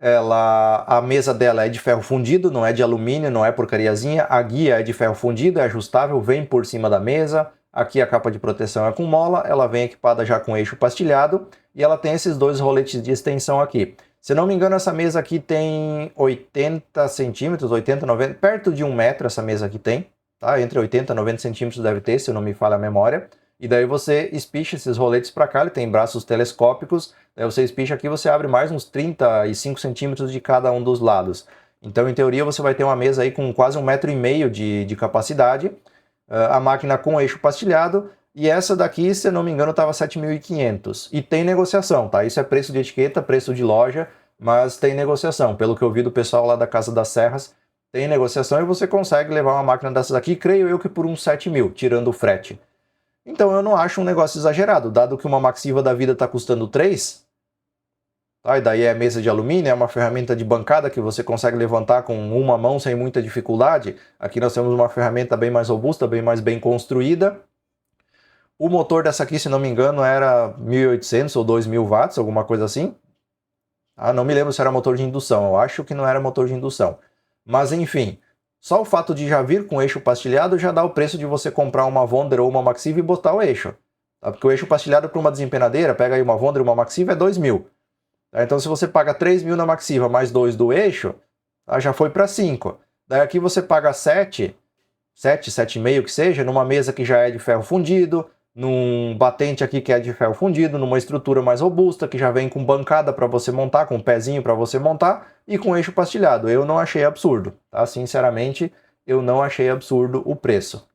A mesa dela é de ferro fundido, não é de alumínio, não é porcariazinha. A guia é de ferro fundido, é ajustável, vem por cima da mesa. Aqui a capa de proteção é com mola, ela vem equipada já com eixo pastilhado e ela tem esses dois roletes de extensão aqui. Se não me engano, essa mesa aqui tem 80 centímetros, 80, 90, perto de 1 metro essa mesa aqui tem, tá? Entre 80 e 90 centímetros deve ter, se não me falha a memória. E daí você espicha esses roletes para cá, ele tem braços telescópicos, daí você espicha aqui, você abre mais uns 35 centímetros de cada um dos lados. Então, em teoria, você vai ter uma mesa aí com quase 1,5 metro de capacidade, a máquina com eixo pastilhado, e essa daqui, se eu não me engano, estava 7.500. E tem negociação, tá? Isso é preço de etiqueta, preço de loja, mas tem negociação. Pelo que eu vi do pessoal lá da Casa das Serras, tem negociação e você consegue levar uma máquina dessas aqui, creio eu que por uns 7 mil, tirando o frete. Então eu não acho um negócio exagerado, dado que uma Maxiva da vida está custando 3, tá? E daí é mesa de alumínio, é uma ferramenta de bancada que você consegue levantar com uma mão sem muita dificuldade. Aqui nós temos uma ferramenta bem mais robusta, bem mais bem construída. O motor dessa aqui, se não me engano, era 1.800 ou 2.000 watts, alguma coisa assim. Não me lembro se era motor de indução, eu acho que não era motor de indução. Mas enfim, só o fato de já vir com eixo pastilhado já dá o preço de você comprar uma Wonder ou uma Maxiva e botar o eixo. Tá? Porque o eixo pastilhado para uma desempenadeira, pega aí uma Wonder e uma Maxiva, é 2.000. Tá? Então se você paga 3.000 na Maxiva mais 2 do eixo, tá? Já foi para 5. Daí aqui você paga 7, 7,5 que seja, numa mesa que já é de ferro fundido, num batente aqui que é de ferro fundido, numa estrutura mais robusta, que já vem com bancada para você montar, com um pezinho para você montar, e com eixo pastilhado. Eu não achei absurdo, tá? Sinceramente, eu não achei absurdo o preço.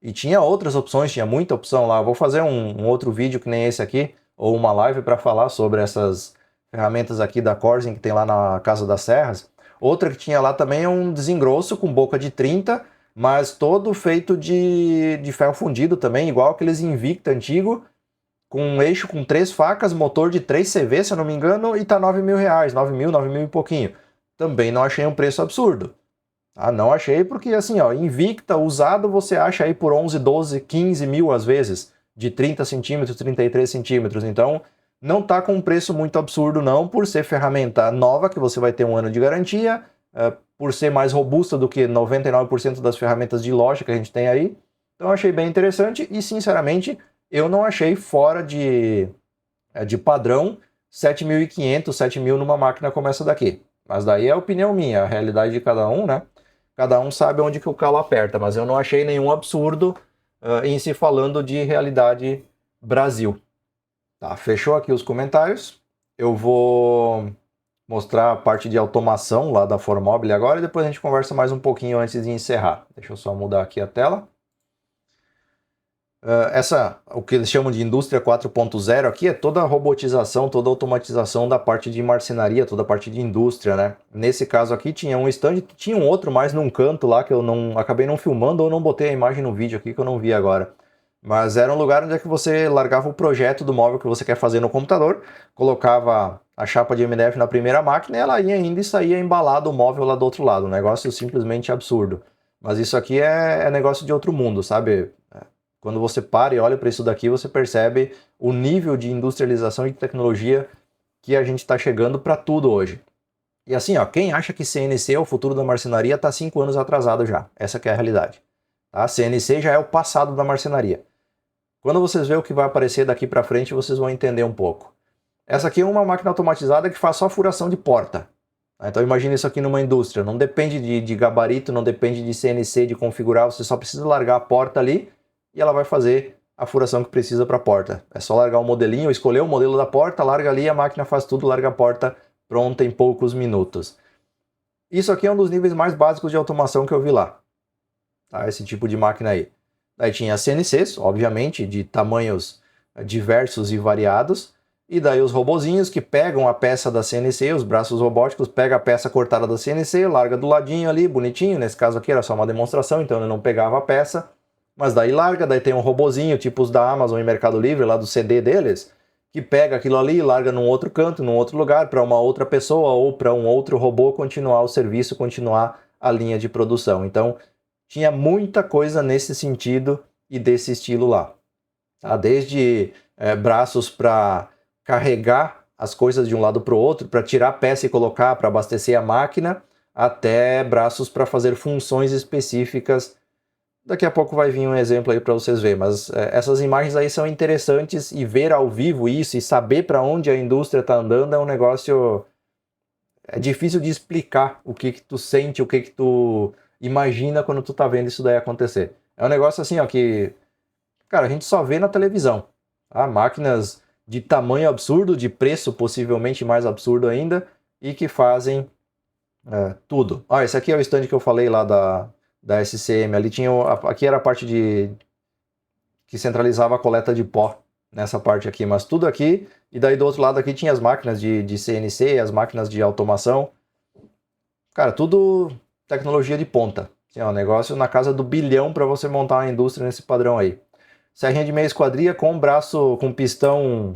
E tinha outras opções, tinha muita opção lá. Eu vou fazer um outro vídeo que nem esse aqui, ou uma live para falar sobre essas ferramentas aqui da Corzen que tem lá na Casa das Serras. Outra que tinha lá também é um desengrosso com boca de 30, mas todo feito de ferro fundido também, igual aqueles Invicta antigo, com um eixo com 3 facas, motor de 3 CV, se eu não me engano, e tá 9.000 reais, 9.000 e pouquinho. Também não achei um preço absurdo. Ah, não achei porque assim, ó, Invicta, usado, você acha aí por 11, 12, 15 mil às vezes, de 30 centímetros, 33 centímetros. Então, não tá com um preço muito absurdo não, por ser ferramenta nova, que você vai ter um ano de garantia, por ser mais robusta do que 99% das ferramentas de loja que a gente tem aí. Então, achei bem interessante e, sinceramente, eu não achei fora de padrão 7.500, 7.000 numa máquina como essa daqui. Mas daí é a opinião minha, a realidade de cada um, né? Cada um sabe onde que o calo aperta, mas eu não achei nenhum absurdo em se falando de realidade Brasil. Tá, fechou aqui os comentários. Eu vou mostrar a parte de automação lá da Formobile agora e depois a gente conversa mais um pouquinho antes de encerrar. Deixa eu só mudar aqui a tela. O que eles chamam de indústria 4.0 aqui é toda a robotização, toda a automatização da parte de marcenaria, toda a parte de indústria, né? Nesse caso aqui tinha um stand, tinha um outro mais num canto lá que eu não acabei não filmando ou não botei a imagem no vídeo aqui que eu não vi agora. Mas era um lugar onde é que você largava o projeto do móvel que você quer fazer no computador, colocava a chapa de MDF na primeira máquina e ela ia ainda e saía embalado o móvel lá do outro lado. Um negócio simplesmente absurdo. Mas isso aqui é negócio de outro mundo, sabe? Quando você para e olha para isso daqui, você percebe o nível de industrialização e de tecnologia que a gente está chegando para tudo hoje. E assim, ó, quem acha que CNC é o futuro da marcenaria está 5 anos atrasado já. Essa que é a realidade. Tá? CNC já é o passado da marcenaria. Quando vocês verem o que vai aparecer daqui para frente, vocês vão entender um pouco. Essa aqui é uma máquina automatizada que faz só furação de porta. Então imagine isso aqui numa indústria. Não depende de gabarito, não depende de CNC, de configurar. Você só precisa largar a porta ali e ela vai fazer a furação que precisa para a porta. É só largar o modelinho, escolher o modelo da porta, larga ali, a máquina faz tudo, larga a porta pronta em poucos minutos. Isso aqui é um dos níveis mais básicos de automação que eu vi lá. Tá? Esse tipo de máquina aí. Daí tinha CNCs, obviamente, de tamanhos diversos e variados. E daí os robozinhos que pegam a peça da CNC, os braços robóticos, pegam a peça cortada da CNC, larga do ladinho ali, bonitinho. Nesse caso aqui era só uma demonstração, então ele não pegava a peça. Mas daí larga, daí tem um robozinho, tipo os da Amazon e Mercado Livre, lá do CD deles, que pega aquilo ali e larga num outro canto, num outro lugar, para uma outra pessoa ou para um outro robô continuar o serviço, continuar a linha de produção. Então, tinha muita coisa nesse sentido e desse estilo lá. Tá? Desde braços para carregar as coisas de um lado para o outro, para tirar a peça e colocar, para abastecer a máquina, até braços para fazer funções específicas. Daqui a pouco vai vir um exemplo aí para vocês verem, mas essas imagens aí são interessantes e ver ao vivo isso e saber para onde a indústria está andando é um negócio... É difícil de explicar o que tu sente, o que tu imagina quando tu tá vendo isso daí acontecer. É um negócio assim, ó, que, cara, a gente só vê na televisão. Tá? Máquinas de tamanho absurdo, de preço possivelmente mais absurdo ainda, e que fazem tudo. Esse aqui é o stand que eu falei lá da SCM. Ali tinha, aqui era a parte que centralizava a coleta de pó, nessa parte aqui, mas tudo aqui, e daí do outro lado aqui tinha as máquinas de CNC, as máquinas de automação. Cara, tudo tecnologia de ponta. Assim, ó, negócio na casa do bilhão para você montar uma indústria nesse padrão aí. Serrinha de meia esquadria com braço, com pistão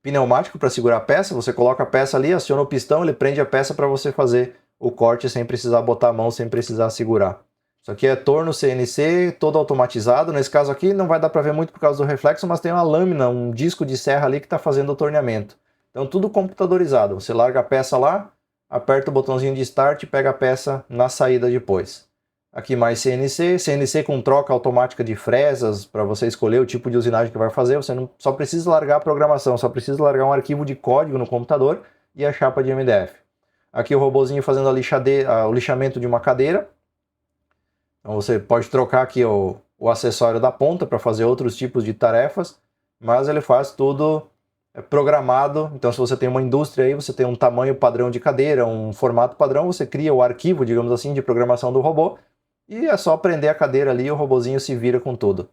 pneumático para segurar a peça. Você coloca a peça ali, aciona o pistão, ele prende a peça para você fazer o corte sem precisar botar a mão, sem precisar segurar. Isso aqui é torno CNC, todo automatizado. Nesse caso aqui não vai dar para ver muito por causa do reflexo, mas tem uma lâmina, um disco de serra ali que está fazendo o torneamento. Então tudo computadorizado. Você larga a peça lá, aperta o botãozinho de start e pega a peça na saída depois. Aqui mais CNC, CNC com troca automática de fresas, para você escolher o tipo de usinagem que vai fazer. Você não, só precisa largar a programação, só precisa largar um arquivo de código no computador e a chapa de MDF. Aqui o robozinho fazendo o lixamento de uma cadeira. Então você pode trocar aqui o acessório da ponta para fazer outros tipos de tarefas, mas ele faz tudo programado. Então se você tem uma indústria aí, você tem um tamanho padrão de cadeira, um formato padrão, você cria o arquivo, digamos assim, de programação do robô e é só prender a cadeira ali e o robozinho se vira com tudo.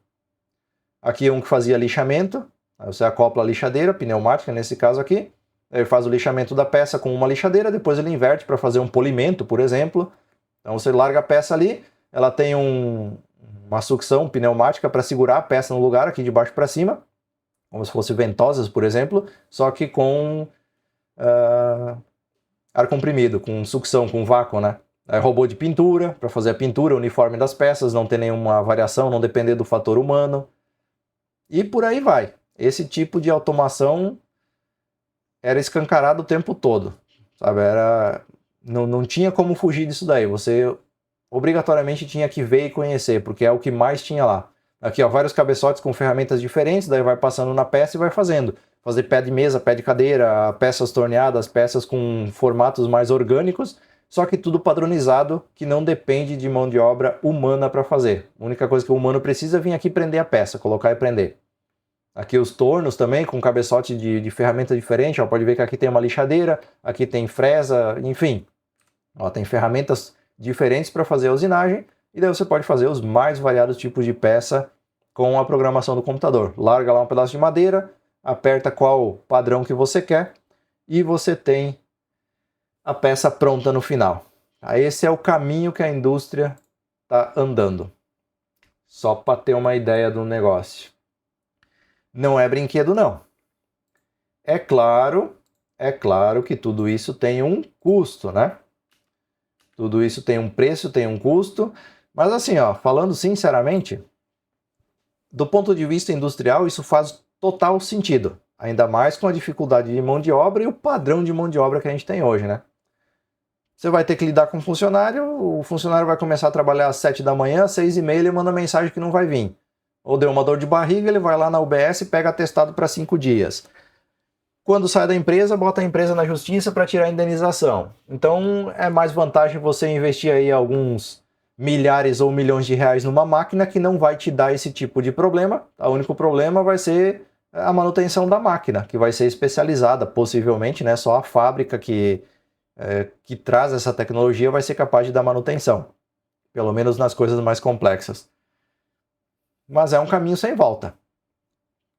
Aqui um que fazia lixamento, aí você acopla a lixadeira, pneumática nesse caso aqui, ele faz o lixamento da peça com uma lixadeira, depois ele inverte para fazer um polimento, por exemplo. Então você larga a peça ali, ela tem uma sucção pneumática para segurar a peça no lugar, aqui de baixo para cima, como se fosse ventosas, por exemplo, só que com ar comprimido, com sucção, com vácuo, né? Robô de pintura, para fazer a pintura uniforme das peças, não ter nenhuma variação, não depender do fator humano. E por aí vai. Esse tipo de automação era escancarado o tempo todo, sabe? Não tinha como fugir disso daí. Você obrigatoriamente tinha que ver e conhecer, porque é o que mais tinha lá. Aqui, ó, vários cabeçotes com ferramentas diferentes, daí vai passando na peça e vai fazendo. Fazer pé de mesa, pé de cadeira, peças torneadas, peças com formatos mais orgânicos, só que tudo padronizado, que não depende de mão de obra humana para fazer. A única coisa que o humano precisa é vir aqui prender a peça, colocar e prender. Aqui os tornos também, com cabeçote de ferramenta diferente, ó, pode ver que aqui tem uma lixadeira, aqui tem fresa, enfim. Ó, tem ferramentas diferentes para fazer a usinagem, e daí você pode fazer os mais variados tipos de peça com a programação do computador. Larga lá um pedaço de madeira, aperta qual padrão que você quer, e você tem a peça pronta no final. Esse é o caminho que a indústria está andando. Só para ter uma ideia do negócio. Não é brinquedo, não. É claro que tudo isso tem um custo, né? Tudo isso tem um preço, tem um custo, mas assim, ó, falando sinceramente, do ponto de vista industrial, isso faz total sentido. Ainda mais com a dificuldade de mão de obra e o padrão de mão de obra que a gente tem hoje, né? Você vai ter que lidar com um funcionário, o funcionário vai começar a trabalhar às 7 da manhã, às 6h30 ele manda mensagem que não vai vir. Ou deu uma dor de barriga, ele vai lá na UBS e pega atestado para 5 dias. Quando sai da empresa, bota a empresa na justiça para tirar a indenização. Então é mais vantagem você investir aí alguns milhares ou milhões de reais numa máquina que não vai te dar esse tipo de problema. O único problema vai ser a manutenção da máquina, que vai ser especializada, possivelmente, né? Só a fábrica que traz essa tecnologia vai ser capaz de dar manutenção. Pelo menos nas coisas mais complexas. Mas é um caminho sem volta.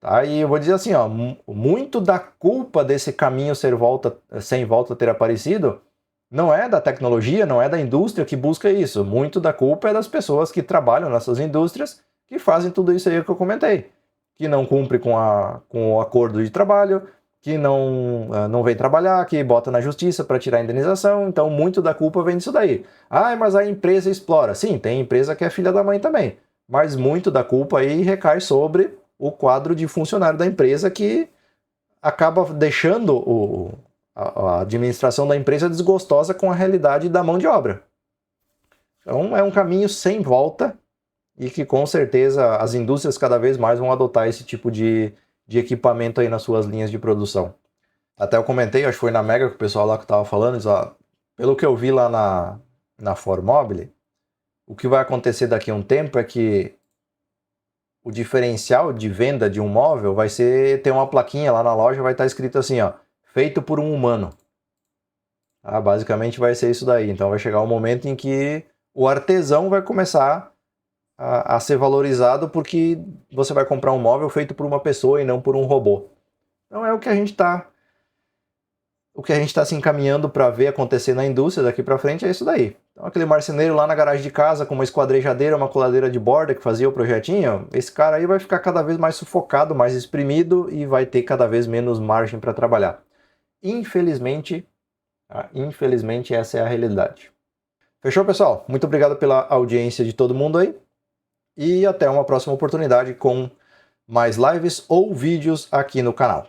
Tá? E eu vou dizer assim, ó, muito da culpa desse caminho sem volta ter aparecido não é da tecnologia, não é da indústria que busca isso. Muito da culpa é das pessoas que trabalham nessas indústrias que fazem tudo isso aí que eu comentei. Que não cumpre com o acordo de trabalho, que não vem trabalhar, que bota na justiça para tirar a indenização. Então muito da culpa vem disso daí. Ah, mas a empresa explora. Sim, tem empresa que é filha da mãe também. Mas muito da culpa aí recai sobre o quadro de funcionário da empresa que acaba deixando a administração da empresa desgostosa com a realidade da mão de obra. Então é um caminho sem volta e que com certeza as indústrias cada vez mais vão adotar esse tipo de equipamento aí nas suas linhas de produção. Até eu comentei, acho que foi na Mega que o pessoal lá que estava falando, pelo que eu vi lá na Formobile, o que vai acontecer daqui a um tempo é que o diferencial de venda de um móvel vai ser ter uma plaquinha lá na loja, vai estar escrito assim, ó, feito por um humano. Basicamente vai ser isso daí. Então vai chegar um momento em que o artesão vai começar a ser valorizado porque você vai comprar um móvel feito por uma pessoa e não por um robô. Então é o que a gente está se encaminhando para ver acontecer na indústria daqui para frente, é isso daí. Então aquele marceneiro lá na garagem de casa com uma esquadrejadeira, uma coladeira de borda que fazia o projetinho, esse cara aí vai ficar cada vez mais sufocado, mais exprimido e vai ter cada vez menos margem para trabalhar. Infelizmente essa é a realidade. Fechou, pessoal? Muito obrigado pela audiência de todo mundo aí e até uma próxima oportunidade com mais lives ou vídeos aqui no canal.